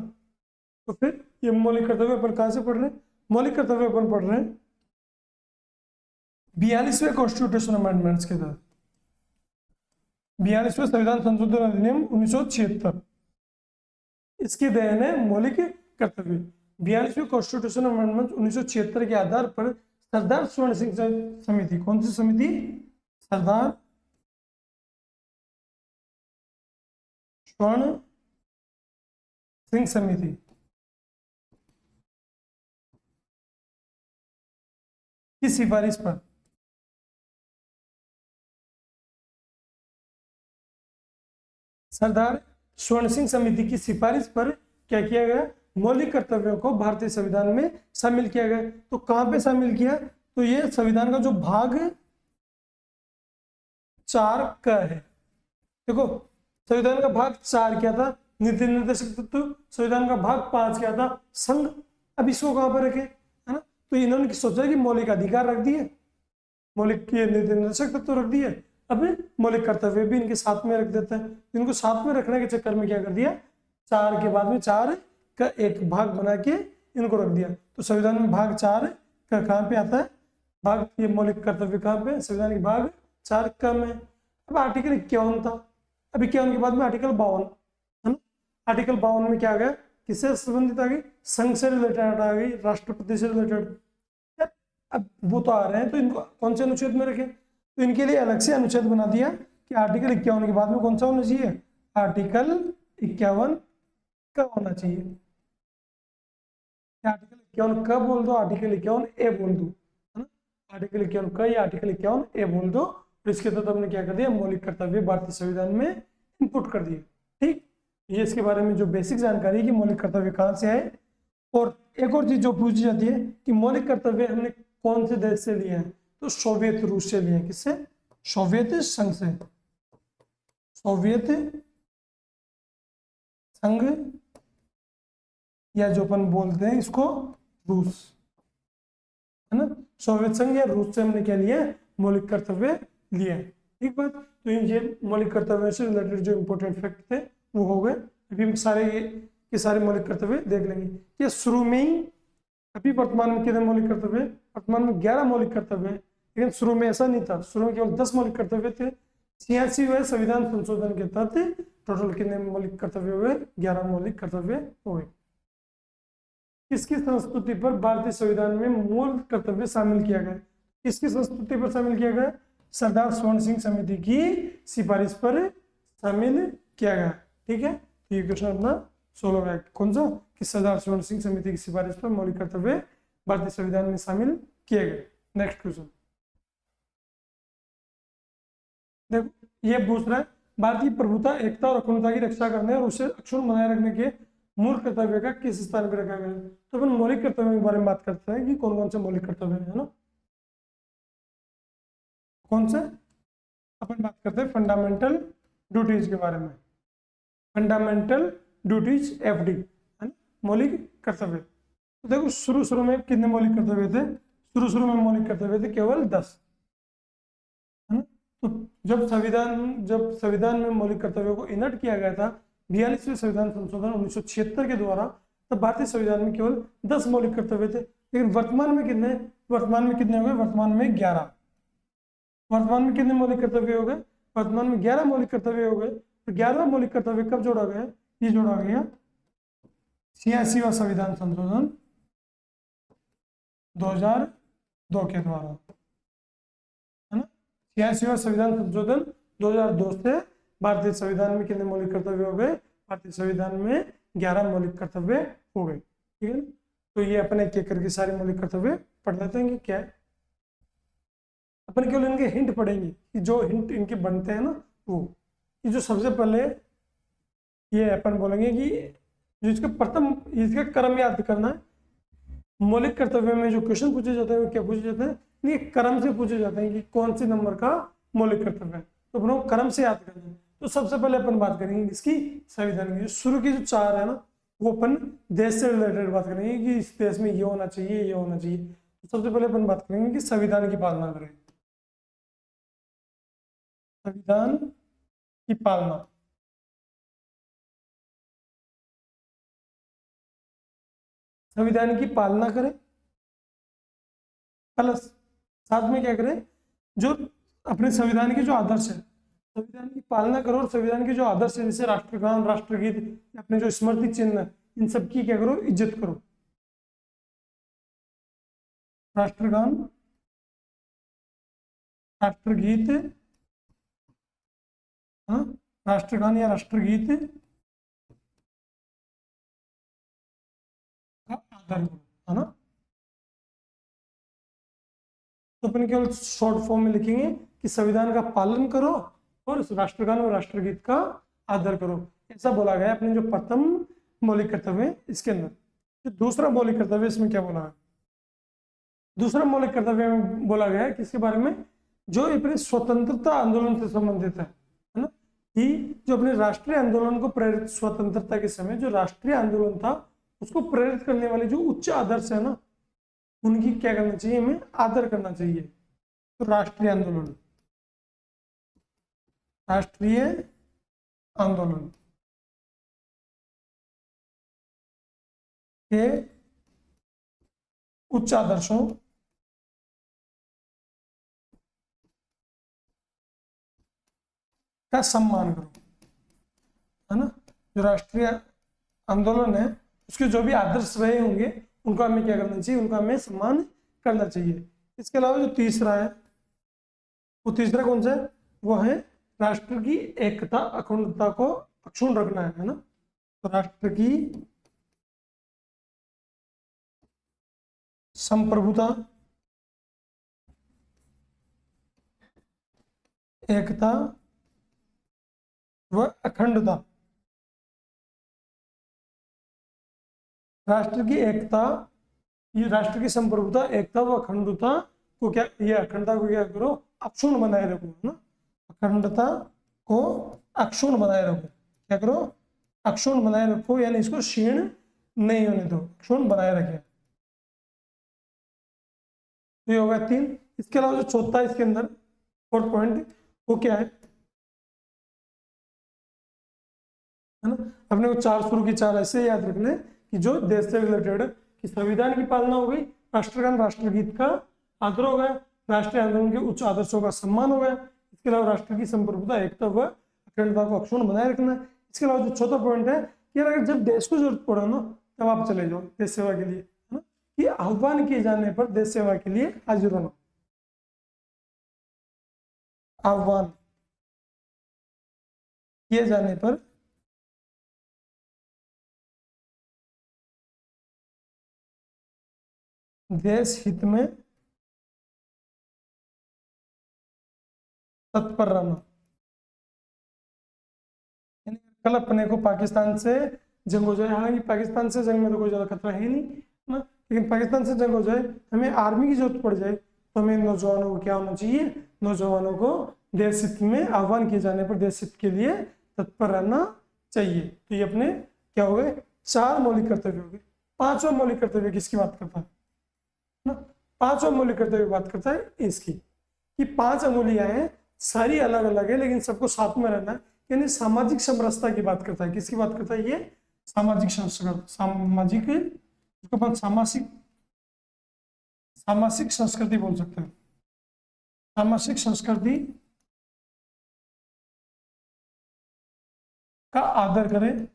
तो फिर ये मौलिक कर्तव्य अपन कहाँ से पढ़ रहे हैं? मौलिक कर्तव्य अपन पढ़ रहे हैं 42वें कॉन्स्टिट्यूशन अमेंडमेंट्स के तहत, 42वें संविधान संशोधन अधिनियम 1976, इसकी देन है मौलिक कर्तव्य। 42वें कॉन्स्टिट्यूशन अमेंडमेंट 1976 के आधार पर सरदार स्वर्ण सिंह समिति, कौन सी समिति? सरदार स्वर्ण सिंह समिति की सिफारिश पर सरदार स्वर्ण सिंह समिति की सिफारिश पर क्या किया गया? मौलिक कर्तव्यों को भारतीय संविधान में शामिल किया गया। तो कहां पे शामिल किया? तो ये संविधान का जो भाग 4 का है। देखो संविधान का भाग 4 क्या था? नीति निर्देशक तत्व। संविधान का भाग 5 क्या था? संघ। अब इसको कहां पर रखे, है ना। तो इन्होंने सोचा कि मौलिक अधिकार रख दिए, मौलिक नीति निर्देशक तत्व रख दिए, अब मौलिक कर्तव्य भी इनके साथ में रख देते हैं। इनको साथ में रखने के चक्कर में क्या कर दिया, 4 के बाद में 4 का एक भाग बना के इनको रख दिया। तो संविधान में भाग 4 का कहाँ पे आता है? भाग ये मौलिक कर्तव्य कहाँ पे? संविधान के भाग 4 का में। अब आर्टिकल 51 था, अब 51 के बाद में आर्टिकल 52, है ना। आर्टिकल 52 में क्या आ गया? किससे संबंधित आ गई? संघ से रिलेटेड आ गई, राष्ट्रपति से रिलेटेड। अब वो तो आ रहे हैं, तो इनको कौन से अनुच्छेद में रखें? तो इनके लिए अलग से अनुच्छेद बना दिया कि आर्टिकल 51 के बाद में कौन सा होना चाहिए? आर्टिकल 51 का होना चाहिए। आर्टिकल 51 का बोल दो, आर्टिकल 51 ए बोल दो, है ना। आर्टिकल 51 का या आर्टिकल 51 ए बोल दो। तो इसके तहत हमने क्या कर दिया? मौलिक कर्तव्य भारतीय संविधान में इनपुट कर दिए। ठीक, ये इसके बारे में जो बेसिक जानकारी है कि मौलिक कर्तव्य कहाँ से आए। और एक और चीज जो पूछी जाती है कि मौलिक कर्तव्य हमने कौन से देश से लिए हैं? तो सोवियत रूस से लिए। किससे? सोवियत संघ से। सोवियत संघ या जो अपन बोलते हैं इसको रूस, है ना। सोवियत संघ या रूस से हमने क्या लिया? मौलिक कर्तव्य लिए। ठीक बात। तो ये मौलिक कर्तव्य से रिलेटेड जो इंपॉर्टेंट फैक्ट थे वो हो गए। अभी हम सारे के सारे मौलिक कर्तव्य देख लेंगे। ये शुरू में ही, अभी वर्तमान में कितने मौलिक कर्तव्य? वर्तमान में 11 मौलिक कर्तव्य है, लेकिन शुरू में ऐसा नहीं था। शुरू में केवल 10 मौलिक कर्तव्य थे। 86वें संविधान संशोधन के तहत टोटल कितने मौलिक कर्तव्य हुए? 11 मौलिक कर्तव्य हुए। किसकी संस्तुति पर भारतीय संविधान में मूल कर्तव्य शामिल किया गया? किसकी संस्तुति पर शामिल किया गया? सरदार स्वर्ण सिंह समिति की सिफारिश पर शामिल किया गया। ठीक है, तो ये क्वेश्चन अपना 16 है। कौन सा? कि सरदार स्वर्ण सिंह समिति की सिफारिश पर मौलिक कर्तव्य भारतीय संविधान में शामिल किए गए। नेक्स्ट क्वेश्चन देखो, ये पूछ रहा है भारतीय प्रभुता, एकता और अखंडता की रक्षा करने और उसे अक्षुण्ण बनाए रखने के मूल कर्तव्य का किस स्थान पर रखा गया है? तो अपन मौलिक कर्तव्य के बारे में बात करते हैं कि कौन कौन से मौलिक कर्तव्य है ना। कौन से? अपन बात करते हैं फंडामेंटल ड्यूटीज के बारे में। फंडामेंटल ड्यूटीज FD, है ना, मौलिक कर्तव्य। तो देखो शुरू में कितने मौलिक कर्तव्य थे? शुरू में मौलिक कर्तव्य थे केवल 10, है ना। तो जब संविधान में मौलिक कर्तव्यों को इनर्ट किया गया था 42वें संविधान संशोधन 1976 के द्वारा, तब भारतीय संविधान में केवल 10 मौलिक कर्तव्य थे। लेकिन वर्तमान में कितने हो गए? वर्तमान में 11। वर्तमान में कितने मौलिक कर्तव्य हो गए? वर्तमान में 11 मौलिक कर्तव्य हो गए। तो 11वां मौलिक कर्तव्य कब जोड़ा गया? ये जोड़ा गया 86वां संविधान संशोधन 2002 के द्वारा, है ना। 86वां संविधान संशोधन 2002 से भारतीय संविधान में कितने मौलिक कर्तव्य हो गए? भारतीय संविधान में 11 मौलिक कर्तव्य हो गए, ठीक है ना। तो ये अपने एक एक करके सारे मौलिक कर्तव्य पढ़ लेते हैं कि क्या है। अपन केवल इनके हिंट पढ़ेंगे कि जो हिंट इनके बनते हैं ना वो, कि जो सबसे पहले ये अपन बोलेंगे कि जो इसका प्रथम इसका क्रम याद करना है। मौलिक कर्तव्य में जो क्वेश्चन पूछे जाते हैं वो क्या पूछे जाते हैं? ये क्रम से पूछे जाते हैं कि कौन से नंबर का मौलिक कर्तव्य है, तो अपनों क्रम से याद करना है। तो सबसे पहले अपन बात करेंगे इसकी संविधान की। शुरू की जो 4 है ना वो अपन देश से रिलेटेड बात करेंगे कि इस देश में ये होना चाहिए, ये होना चाहिए। तो सबसे पहले अपन बात करेंगे कि संविधान की पालना करें। संविधान की पालना, संविधान की पालना करें प्लस साथ में क्या करें, जो अपने संविधान के जो आदर्श है, संविधान की पालना करो और संविधान के जो आदर्श है जैसे राष्ट्रगान, राष्ट्रगीत, अपने जो स्मृति चिन्ह है इन सब की क्या करो, इज्जत करो। राष्ट्रगान, राष्ट्रगीत, हाँ राष्ट्रगान या राष्ट्रगीत का आदर करो, है ना। तो अपन केवल शॉर्ट फॉर्म में लिखेंगे कि संविधान का पालन करो और उस राष्ट्रगान और राष्ट्रगीत का आदर करो, ऐसा बोला गया अपने जो प्रथम मौलिक कर्तव्य है इसके अंदर। तो दूसरा मौलिक कर्तव्य इसमें क्या बोला है? दूसरा मौलिक कर्तव्य में बोला गया है किसके बारे में? जो अपने स्वतंत्रता आंदोलन से संबंधित है ना, कि जो अपने राष्ट्रीय आंदोलन को प्रेरित, स्वतंत्रता के समय जो राष्ट्रीय आंदोलन था उसको प्रेरित करने वाले जो उच्च आदर्श है ना उनकी क्या करना चाहिए, हमें आदर करना चाहिए। तो राष्ट्रीय आंदोलन, राष्ट्रीय आंदोलन के उच्च आदर्शों का सम्मान करो, है ना। जो राष्ट्रीय आंदोलन है उसके जो भी आदर्श रहे होंगे उनका हमें क्या करना चाहिए, उनका हमें सम्मान करना चाहिए। इसके अलावा जो तीसरा है वो तीसरा कौन सा है? वो है राष्ट्र की एकता अखंडता को अक्षुण्ण रखना है ना। तो राष्ट्र की संप्रभुता, एकता व अखंडता, राष्ट्र की एकता, ये राष्ट्र की संप्रभुता, एकता व अखंडता को क्या, ये अखंडता को क्या करो, अक्षुण्ण बनाए रखो, है ना। अखंडता को अक्षुण्ण बनाए रखो, क्या करो, अक्षुण्ण बनाए रखो, यानी इसको क्षीण नहीं होने दो, अक्षुण्ण बनाए रखे। तो ये होगा 3। इसके अलावा जो चौथा इसके अंदर फोर्थ पॉइंट वो क्या है ना। अपने को 4 शुरू की 4 ऐसे याद रखने कि जो देश से रिलेटेड है, कि संविधान की पालना हो गई, राष्ट्रगान राष्ट्रगीत का आदर हो गया, राष्ट्रीय आंदोलन के उच्च आदर्शों का सम्मान हो गया, इसके अलावा राष्ट्र की संप्रभुता, एकता व अखंडता को अक्षुण्ण बनाए रखना। इसके अलावा जो चौथा पॉइंट है कि अगर जब देश को जरूरत पड़ा ना तब आप चले जाओ देश सेवा के लिए, है ना, कि आह्वान किए जाने पर देश सेवा के लिए हाजिर होना। आह्वान किए जाने पर देश हित में तत्पर रहना। कल अपने को पाकिस्तान से जंग हो जाए, हालांकि पाकिस्तान से जंग में तो कोई ज्यादा खतरा है नहीं ना, लेकिन पाकिस्तान से जंग हो जाए, हमें आर्मी की जरूरत पड़ जाए, तो हमें नौजवानों को क्या होना चाहिए, नौजवानों को देश हित में आह्वान किए जाने पर देश हित के लिए तत्पर रहना चाहिए। तो ये अपने क्या हो गए, 4 मौलिक कर्तव्य हो गए। 5वां मौलिक कर्तव्य किसकी बात करता है ना? 5वां मौलिक कर्तव्य बात करता है इसकी, कि 5 अंगुलियां हैं, सारी अलग अलग है लेकिन सबको साथ में रहना है, यानी सामाजिक समरसता की बात करता है। किसकी बात करता है ये? सामाजिक संस्कृति, सामाजिक, इसको अपन सामाजिक, सामाजिक संस्कृति बोल सकते हैं। सामाजिक संस्कृति का आदर करें, है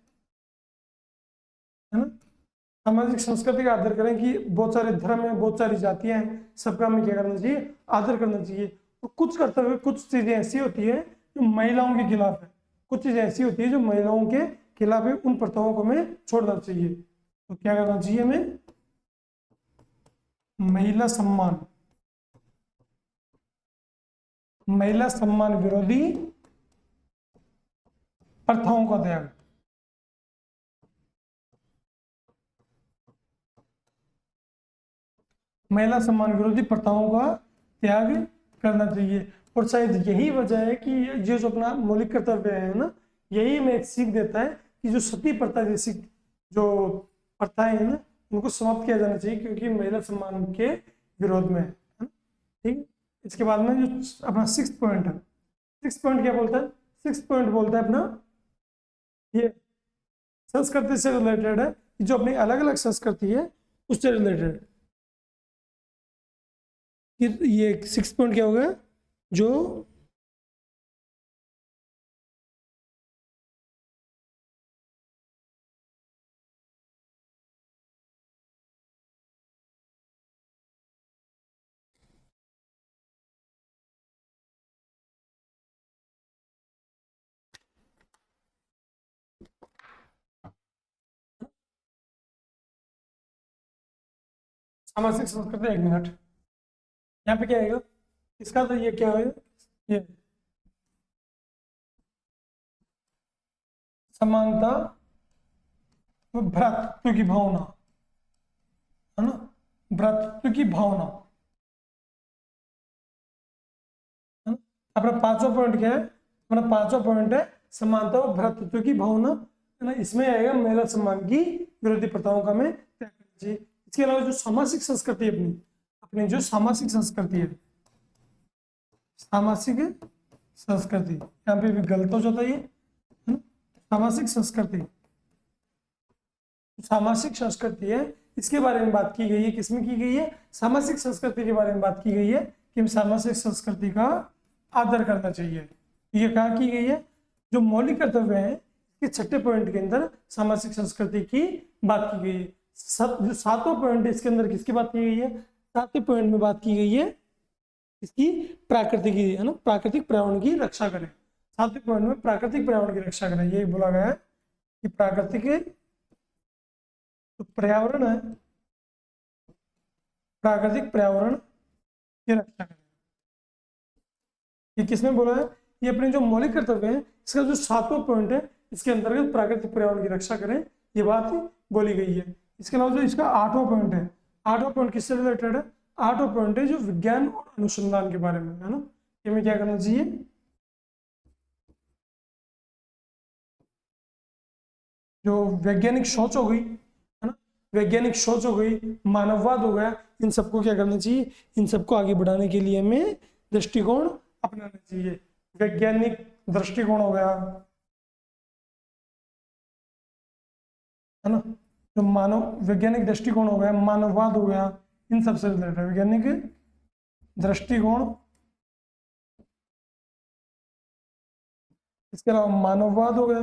ना, सामाजिक संस्कृति का आदर करें कि बहुत सारे धर्म है, बहुत सारी जातियां हैं, सबका हमें क्या करना चाहिए, आदर करना चाहिए। तो कुछ कर्तव्य, कुछ चीजें ऐसी होती है जो महिलाओं के खिलाफ है, कुछ चीजें ऐसी होती है जो महिलाओं के खिलाफ है, उन प्रथाओं को हमें छोड़ना चाहिए। तो क्या करना चाहिए हमें, महिला सम्मान, महिला सम्मान विरोधी प्रथाओं का त्याग, महिला सम्मान विरोधी प्रथाओं का त्याग करना चाहिए। और शायद यही वजह है कि ये जो अपना मौलिक कर्तव्य है ना, यही हमें एक सीख देता है कि जो सती प्रथा जैसी जो प्रथाएं हैं ना, उनको समाप्त किया जाना चाहिए, क्योंकि महिला सम्मान के विरोध में है ना? ठीक है। इसके बाद में जो अपना 6 पॉइंट है, 6 पॉइंट क्या बोलता है, 6 पॉइंट बोलता है अपना ये संस्कृति से रिलेटेड है, जो अपनी अलग अलग संस्कृति है उससे रिलेटेड। ये 6 पॉइंट क्या होगा, जो सामाजिक संस्कृति, 1 मिनट, यहाँ पे क्या आएगा इसका, तो ये क्या है, ये समानता व भ्रातृत्व की भावना, है ना, भ्रातृत्व की भावना, है ना। अपना 5वां पॉइंट क्या है, अपना 5वां पॉइंट है समानता व भ्रातृत्व की भावना, है ना। इसमें आएगा महिला सम्मान की विरोधी प्रथाओं का हमें त्याग करना चाहिए। इसके अलावा जो सामाजिक संस्कृति है अपनी, अपनी जो सामाजिक संस्कृति है, सामाजिक संस्कृति, यहाँ पे भी गलत हो जाता है ये, है ना। सामाजिक संस्कृति, सामाजिक संस्कृति है, इसके बारे में बात की गई है, किसमें की गई है, सामाजिक संस्कृति के बारे में बात की गई है कि सामाजिक संस्कृति का आदर करना चाहिए। ये कहाँ की गई है, जो मौलिक कर्तव्य है इसके 6ठे पॉइंट के अंदर सामाजिक संस्कृति की बात की गई है। जो 7वां पॉइंट है इसके अंदर किसकी बात की गई है, 7वें पॉइंट में बात की गई है इसकी प्राकृतिक, है ना, प्राकृतिक पर्यावरण की रक्षा करें। 7वें पॉइंट में प्राकृतिक पर्यावरण की रक्षा करें, ये बोला गया है कि प्राकृतिक तो पर्यावरण है, प्राकृतिक पर्यावरण की रक्षा करें। ये किसमें बोला है, ये अपने जो मौलिक कर्तव्य है इसका जो 7वां पॉइंट है इसके अंतर्गत प्राकृतिक पर्यावरण की रक्षा करें, ये बात बोली गई है। इसके अलावा जो इसका 8वां पॉइंट है, 8वां पॉइंट किससे रिलेटेड है, 8वां पॉइंट है जो विज्ञान और अनुसंधान के बारे में, है ना। ये में क्या करना चाहिए, जो वैज्ञानिक सोच हो गई, है ना, वैज्ञानिक सोच हो गई, मानववाद हो गया, इन सबको क्या करना चाहिए, इन सबको आगे बढ़ाने के लिए हमें दृष्टिकोण अपनाना चाहिए। वैज्ञानिक दृष्टिकोण हो गया, है ना, जो मानव वैज्ञानिक दृष्टिकोण हो गया, मानववाद हो गया, इन सबसे रिलेटेड वैज्ञानिक दृष्टिकोण, इसके अलावा मानववाद हो गया,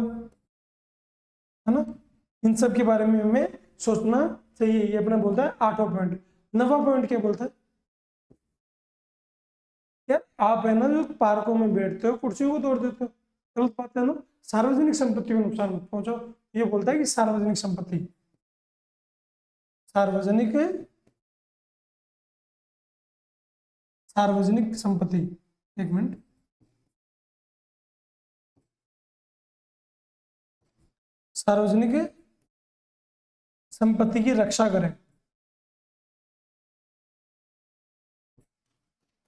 है ना, इन सब के बारे में हमें सोचना चाहिए। ये अपने बोलता है 8वां पॉइंट। 9वां पॉइंट क्या बोलता है, यार आप है ना जो पार्कों में बैठते हो कुर्सियों को तोड़ देते हो, गलत बात है ना, सार्वजनिक संपत्ति को नुकसान मत पहुंचाओ। ये बोलता है कि सार्वजनिक संपत्ति, सार्वजनिक सार्वजनिक संपत्ति, 1 मिनट, सार्वजनिक संपत्ति की रक्षा करें,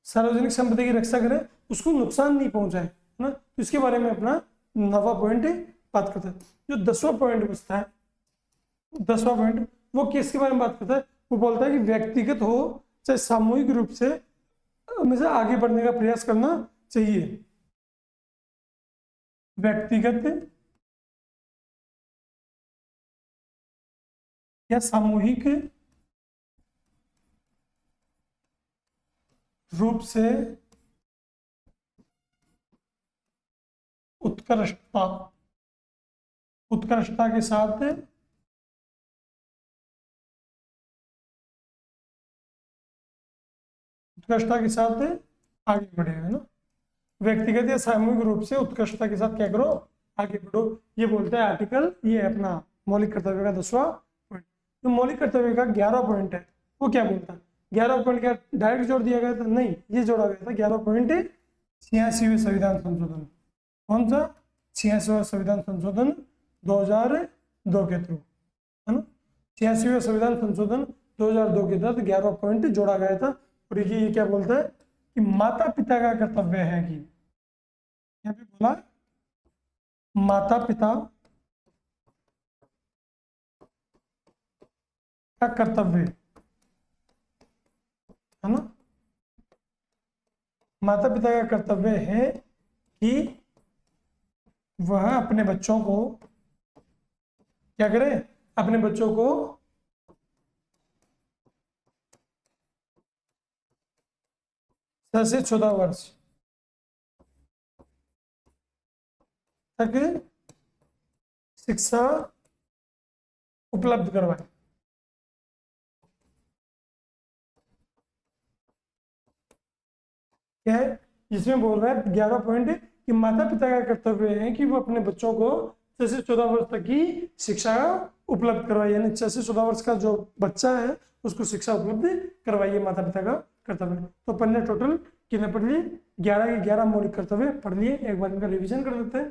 सार्वजनिक संपत्ति की रक्षा करें, उसको नुकसान नहीं पहुंचाए, है ना। तो इसके बारे में अपना 9वां पॉइंट बात करता है। जो 10वां पॉइंट बचता है, 10वां पॉइंट वो किसके बारे में बात करता है, वो बोलता है कि व्यक्तिगत हो चाहे सामूहिक रूप से हमेशा आगे बढ़ने का प्रयास करना चाहिए। व्यक्तिगत या सामूहिक रूप से उत्कृष्टता, उत्कृष्टता के साथ उत्कृष्टता के साथ आगे बढ़े, है ना। व्यक्तिगत या सामूहिक रूप से उत्कृष्टता के साथ क्या करो, आगे बढ़ो, ये बोलता है आर्टिकल। ये अपना मौलिक कर्तव्य का 10वां पॉइंट। तो मौलिक कर्तव्य का 11 पॉइंट है, वो क्या बोलता है? 11 पॉइंट क्या डायरेक्ट जोड़ दिया गया था? नहीं, ये जोड़ा गया था 11 पॉइंट 86वें संविधान संशोधन। कौन सा? 86वां संविधान संशोधन 2002 के थ्रू, है ना। 86वें संविधान संशोधन 2002 के तहत 11 पॉइंट जोड़ा गया था। और ये क्या बोलता है कि माता पिता का कर्तव्य है कि, यहाँ पे बोला माता पिता का कर्तव्य, है ना। माता पिता का कर्तव्य है कि वह अपने बच्चों को क्या करे, अपने बच्चों को 6 से 14 वर्ष तक शिक्षा उपलब्ध करवाए। क्या है इसमें बोल रहा है 11 पॉइंट कि माता पिता का कर्तव्य है कि वो अपने बच्चों को 6 से 14 वर्ष तक की शिक्षा उपलब्ध करवाइए, यानी 6 से 14 वर्ष का जो बच्चा है उसको शिक्षा उपलब्ध करवाइए, माता पिता का कर्तव्य। तो अपन ने टोटल कितने पढ़ लिए? 11 के 11 मौलिक कर्तव्य पढ़ लिए। एक बार इनका रिवीजन कर देते हैं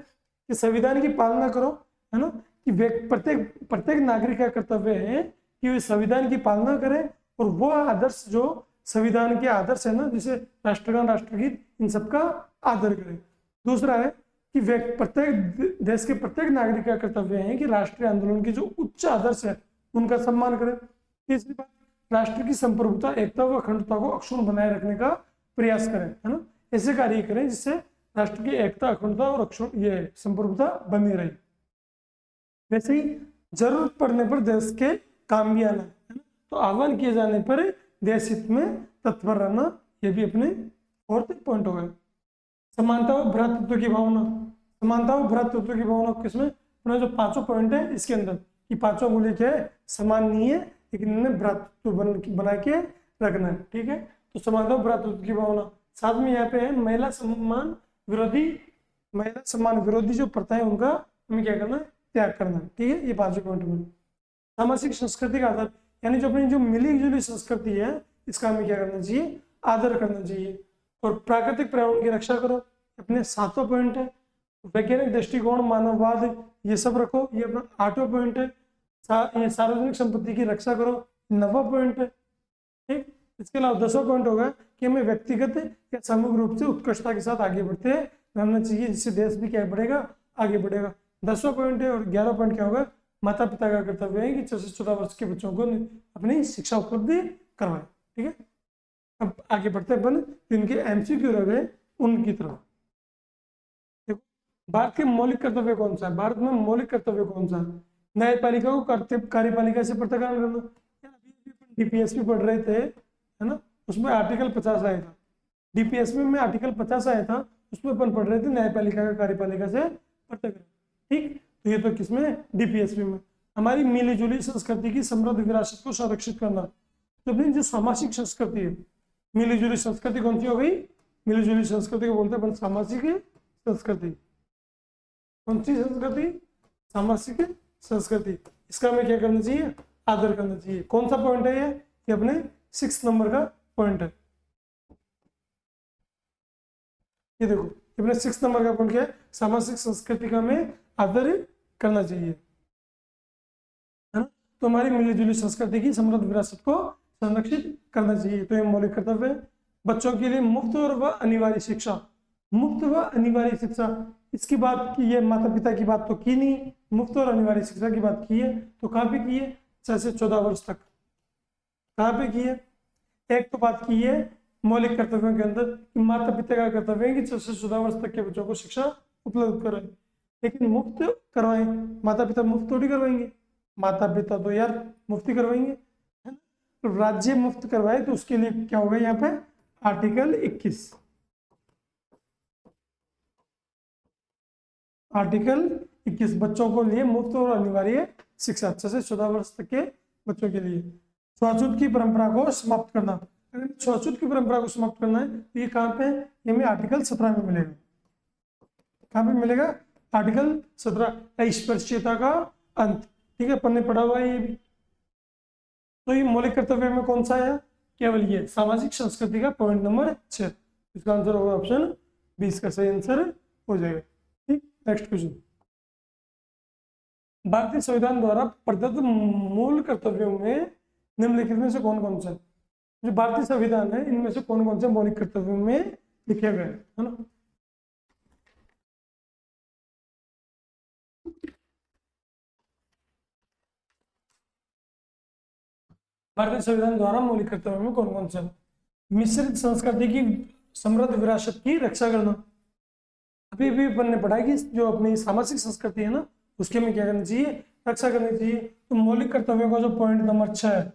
कि संविधान की पालना करो, है ना, कि प्रत्येक नागरिक का कर्तव्य है कि वे संविधान की पालना करें और वो आदर्श जो संविधान के आदर्श है ना, जैसे राष्ट्रगान, राष्ट्रगीत, इन सबका आदर करें। दूसरा है कि प्रत्येक देश के प्रत्येक नागरिक का कर्तव्य है कि राष्ट्रीय आंदोलन के जो उच्च आदर्श है उनका सम्मान करें। तीसरी बात, राष्ट्र की संप्रभुता, एकता व अखंडता को अक्षुण्ण बनाए रखने का प्रयास करें, है ना। ऐसे कार्य करें जिससे राष्ट्र की एकता, अखंडता और अक्षुण्ण ये संप्रभुता बनी रहे। वैसे ही जरूरत पड़ने पर देश के काम भी आना, है ना। तो आह्वान किए जाने पर देश हित में तत्पर रहना, ये भी अपने 4th पॉइंट हो गया। समानता व भ्रातृत्व की भावना, समानता व भ्रातृत्व की भावना किसमें? अपना जो 5वां पॉइंट है इसके अंदर, कि 5वां मूल्य क्या है? समान नहीं है, लेकिन इन्हें भ्रातृत्व बना के रखना है, ठीक है। तो समानता व भ्रातृत्व की भावना। साथ में यहाँ पे है महिला सम्मान विरोधी जो प्रथाएं उनका हमें क्या करना है? त्याग करना है, ठीक है। ये 5वें पॉइंट में। सामाजिक संस्कृति का आदर, यानी जो अपनी जो मिली जुली संस्कृति है इसका हमें क्या करना चाहिए? आदर करना चाहिए। और प्राकृतिक पर्यावरण की रक्षा करो, अपने 7वां पॉइंट है। वैज्ञानिक दृष्टिकोण, मानववाद, ये सब रखो, ये अपना 8वां पॉइंट है। ये सार्वजनिक संपत्ति की रक्षा करो, 9वां पॉइंट है, ठीक। इसके अलावा 10वां पॉइंट होगा कि हमें व्यक्तिगत या सामूहिक रूप से उत्कृष्टता के साथ आगे बढ़ते रहना चाहिए, जिससे देश भी क्या बढ़ेगा? आगे बढ़ेगा। 10वां पॉइंट है। और 11वां पॉइंट क्या होगा? माता पिता का कर्तव्य है कि 6 से 14 वर्ष के बच्चों को अपनी शिक्षा उपलब्ध करवाए, ठीक है। अब आगे बढ़ते अपन जिनके MCQ रह गए उनकी तरफ। देखो, भारत के मौलिक कर्तव्य कौन सा है? भारत में मौलिक कर्तव्य कौन सा है? न्यायपालिका को कार्यपालिका से पृथक्करण करना। DPSP पढ़ रहे थे, है ना, उसमें आर्टिकल 50 आया था। DPSP में आर्टिकल 50 आया था, उसमें अपन पढ़ रहे थे न्यायपालिका का कार्यपालिका से पृथक्करण, ठीक। तो ये तो किसमें? DPSP में। हमारी मिली जुली संस्कृति की समृद्ध विरासत को संरक्षित करना। तो अपनी जो सामाजिक संस्कृति है, मिली जुली संस्कृति कौन सी हो गई? मिली जुली संस्कृति को बोलते हैं अपन सामाजिक संस्कृति। कौन सी संस्कृति? सामाजिक संस्कृति। इसका हमें क्या करना चाहिए? आदर करना चाहिए। कौन सा पॉइंट है ये अपने 6 नंबर का पॉइंट है। ये देखो, अपने 6 नंबर का पॉइंट क्या है? सामाजिक संस्कृति का हमें आदर करना चाहिए, है ना। तो हमारी मिलीजुली संस्कृति की समृद्ध विरासत को संरक्षित करना चाहिए। तो ये मौलिक कर्तव्य है। बच्चों के लिए मुफ्त और व अनिवार्य शिक्षा, मुफ्त व अनिवार्य शिक्षा, इसकी बात की है, माता पिता की बात तो की नहीं, मुफ्त और अनिवार्य शिक्षा की बात की है। तो कहाँ पे की है? 6 से 14 वर्ष तक। कहाँ पे की है? एक तो बात की है मौलिक कर्तव्यों के अंदर कि माता पिता का कर्तव्य है कि 6 से 14 वर्ष तक के बच्चों को शिक्षा उपलब्ध कराएं, लेकिन मुफ्त करवाएं। माता पिता मुफ्त थोड़ी करवाएंगे, माता पिता तो यार मुफ्ती करवाएंगे, है ना। तो राज्य मुफ्त करवाए तो उसके लिए क्या होगा? यहाँ पे आर्टिकल 21, आर्टिकल 21 बच्चों को लिए मुफ्त और अनिवार्य शिक्षा 6 से 14 वर्ष तक के बच्चों के लिए। छुआछूत की परंपरा को समाप्त करना, अगर छुआछूत की परंपरा को समाप्त करना है तो ये कहाँ पे है, ये हमें आर्टिकल 17 में मिलेगा। कहाँ पे मिलेगा, आर्टिकल 17, स्पर्शीयता का अंत। ठीक है, अपन ने पढ़ा हुआ है ये भी। तो ये मौलिक कर्तव्य में कौन सा है, केवल ये सामाजिक संस्कृति का पॉइंट नंबर 6। इसका आंसर होगा ऑप्शन 20 का सही आंसर हो जाएगा। ठीक, नेक्स्ट क्वेश्चन। भारतीय संविधान द्वारा प्रदत्त मूल कर्तव्यों में निम्नलिखित में से कौन कौन सा, जो भारतीय संविधान है इनमें से कौन कौन से मौलिक कर्तव्यों में लिखे गए है ना। भारतीय संविधान द्वारा मौलिक कर्तव्यों में कौन कौन सा, मिश्रित संस्कृति की समृद्ध विरासत की रक्षा करना। अभी भी अपन ने पढ़ा कि जो अपनी सामाजिक संस्कृति है ना उसके में क्या करना चाहिए, रक्षा करनी चाहिए। तो मौलिक कर्तव्यों का जो पॉइंट नंबर 6 है,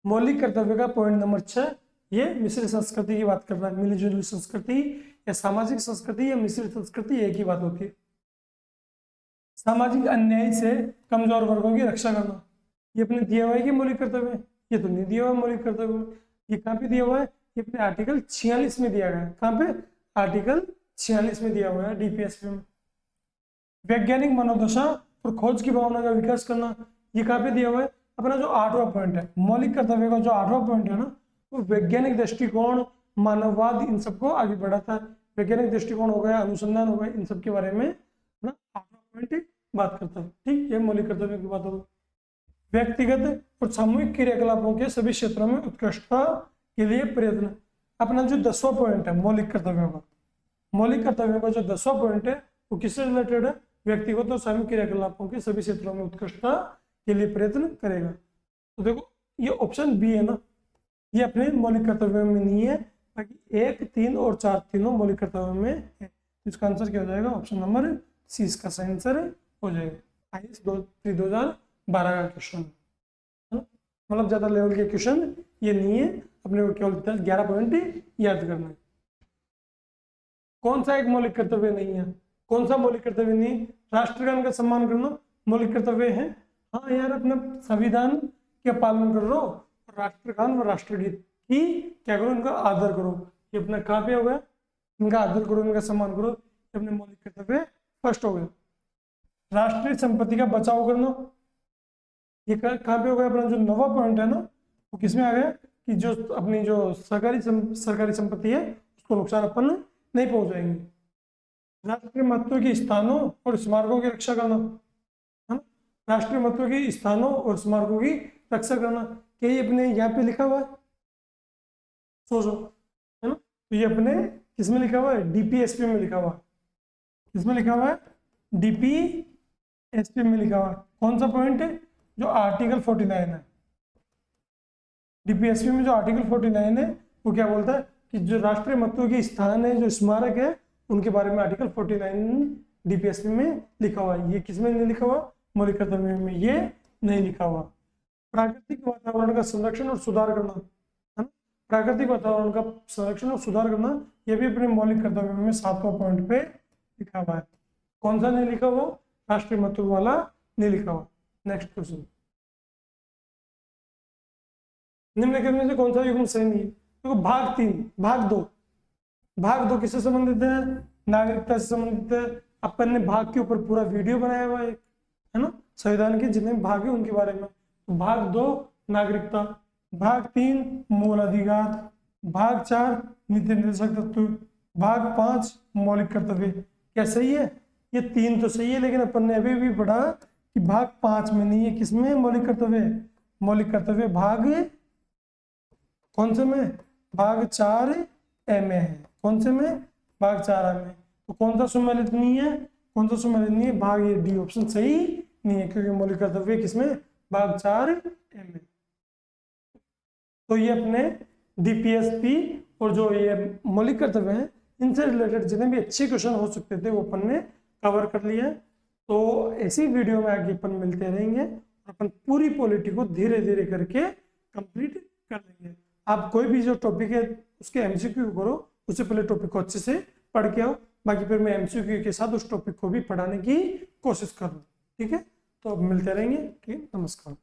मौलिक कर्तव्य का पॉइंट नंबर 6, ये मिश्रित संस्कृति की बात कर रहा है। मिलीजुली संस्कृति या सामाजिक संस्कृति या मिश्रित संस्कृति एक ही बात होती है। सामाजिक अन्याय से कमजोर वर्गों की रक्षा करना, ये अपने दिया हुआ है कि मौलिक कर्तव्य है, ये तो नहीं दिया हुआ मौलिक कर्तव्य। ये कहाँ पे दिया हुआ है, ये अपने आर्टिकल 46 में दिया गया है। कहाँ पे, आर्टिकल 46 में दिया हुआ है डीपीएसपी में। वैज्ञानिक मनोदशा और खोज की भावना का विकास करना, ये कहाँ पे दिया हुआ है, अपना जो 8वां पॉइंट है मौलिक कर्तव्य का जो 8वां पॉइंट है ना, वो वैज्ञानिक दृष्टिकोण, मानववाद, इन सबको आगे बढ़ाता है। वैज्ञानिक दृष्टिकोण हो गया, अनुसंधान हो गया, इन सब के बारे में ना 8वां पॉइंट बात करता है। ठीक, ये मौलिक कर्तव्य की बात होगी। व्यक्तिगत और सामूहिक क्रियाकलापों के सभी क्षेत्रों में उत्कृष्टता के लिए प्रयत्न, अपना जो 10वां पॉइंट है मौलिक कर्तव्यों का, मौलिक कर्तव्यों का जो 10वां पॉइंट है वो किससे रिलेटेड है, व्यक्तिगत और सामूहिक क्रियाकलापों के सभी क्षेत्रों में उत्कृष्टता के लिए प्रयत्न करेगा। तो देखो ये ऑप्शन बी है ना, ये अपने मौलिक कर्तव्यों में नहीं है, बाकी 1, 3 और 4 तीनों मौलिक कर्तव्यों में है। इसका आंसर क्या हो जाएगा, ऑप्शन नंबर सी इसका सही आंसर हो जाएगा। IAS 2012 का क्वेश्चन है ना, मतलब ज्यादा लेवल के क्वेश्चन ये नहीं है, अपने को केवल 11 पॉइंट याद करना है। कौन सा एक मौलिक कर्तव्य नहीं है, कौन सा मौलिक कर्तव्य नहीं, राष्ट्रगान का सम्मान करना मौलिक कर्तव्य है। हाँ यार, अपने संविधान का पालन करो, राष्ट्रगान व राष्ट्रगीत की क्या करो, इनका आदर करो। ये अपना कहाँ पे हो गया, इनका आदर करो, इनका सम्मान करो, ये अपने मौलिक कर्तव्य फर्स्ट हो गया। राष्ट्रीय संपत्ति का बचाव करना, ये कहाँ पे हो गया, अपना जो 9वां पॉइंट है ना वो किसमें आ गया कि जो अपनी जो सरकारी संपत्ति है उसको नुकसान अपन नहीं पहुंचाएंगे। राष्ट्रीय महत्व के स्थानों और स्मारकों की रक्षा करना, है ना, राष्ट्रीय महत्व के स्थानों और स्मारकों की रक्षा करना, क्या ये अपने यहाँ पे लिखा हुआ है, सोचो, है ना। तो ये अपने किसमें लिखा हुआ है, डीपीएसपी में लिखा हुआ है। किसमें लिखा हुआ है, डीपीएसपी में लिखा हुआ है। कौन सा पॉइंट है, जो आर्टिकल 49 है। डीपीएसपी में जो आर्टिकल 49 है वो क्या बोलता है कि जो राष्ट्रीय महत्व के स्थान है, जो स्मारक है, उनके बारे में आर्टिकल 49 डीपीएसपी में लिखा हुआ है। ये किसमें नहीं लिखा हुआ, मौलिक कर्तव्य में ये नहीं लिखा हुआ। प्राकृतिक वातावरण का संरक्षण और सुधार करना, है ना, प्राकृतिक वातावरण का संरक्षण और सुधार करना, ये भी अपने मौलिक कर्तव्य में 7वां पॉइंट पे लिखा हुआ है। कौन सा नहीं लिखा हुआ, राष्ट्रीय महत्व वाला नहीं लिखा हुआ। नेक्स्ट क्वेश्चन, निम्नलिखित में से कौन सा युग्म सही नहीं है। तो भाग 3, भाग 2 किससे संबंधित है, नागरिकता से संबंधित है। अपन ने भाग के ऊपर पूरा वीडियो बनाया हुआ है ना, संविधान के जितने भाग है उनके बारे में। तो भाग 2 नागरिकता, भाग 3 मूल अधिकार, भाग 4 नीति निर्देशक तत्व, भाग 5 मौलिक कर्तव्य। क्या सही है, ये 3 तो सही है, लेकिन अपन ने अभी भी पढ़ा कि भाग 5 में नहीं है। किसमें मौलिक कर्तव्य, मौलिक कर्तव्य भाग कौन से में, भाग 4A में है। कौन से में, भाग 4A में। तो कौन सा सुमेलित नहीं है, कौन सा सुमेलित नहीं है, भाग ये डी ऑप्शन सही नहीं है, क्योंकि मौलिक कर्तव्य किसमें, भाग 4A में। तो ये अपने डीपीएसपी और जो ये मौलिक कर्तव्य है इनसे रिलेटेड जितने भी अच्छे क्वेश्चन हो सकते थे वो अपन ने कवर कर लिया है। तो ऐसी वीडियो में आगे अपन मिलते रहेंगे, अपन पूरी पॉलिटी को धीरे धीरे करके कंप्लीट कर लेंगे। आप कोई भी जो टॉपिक है उसके एमसीक्यू करो, उससे पहले टॉपिक को अच्छे से पढ़ के आओ, बाकी फिर मैं एमसीक्यू के साथ उस टॉपिक को भी पढ़ाने की कोशिश करूँ। ठीक है, तो अब मिलते रहेंगे। ठीक, नमस्कार।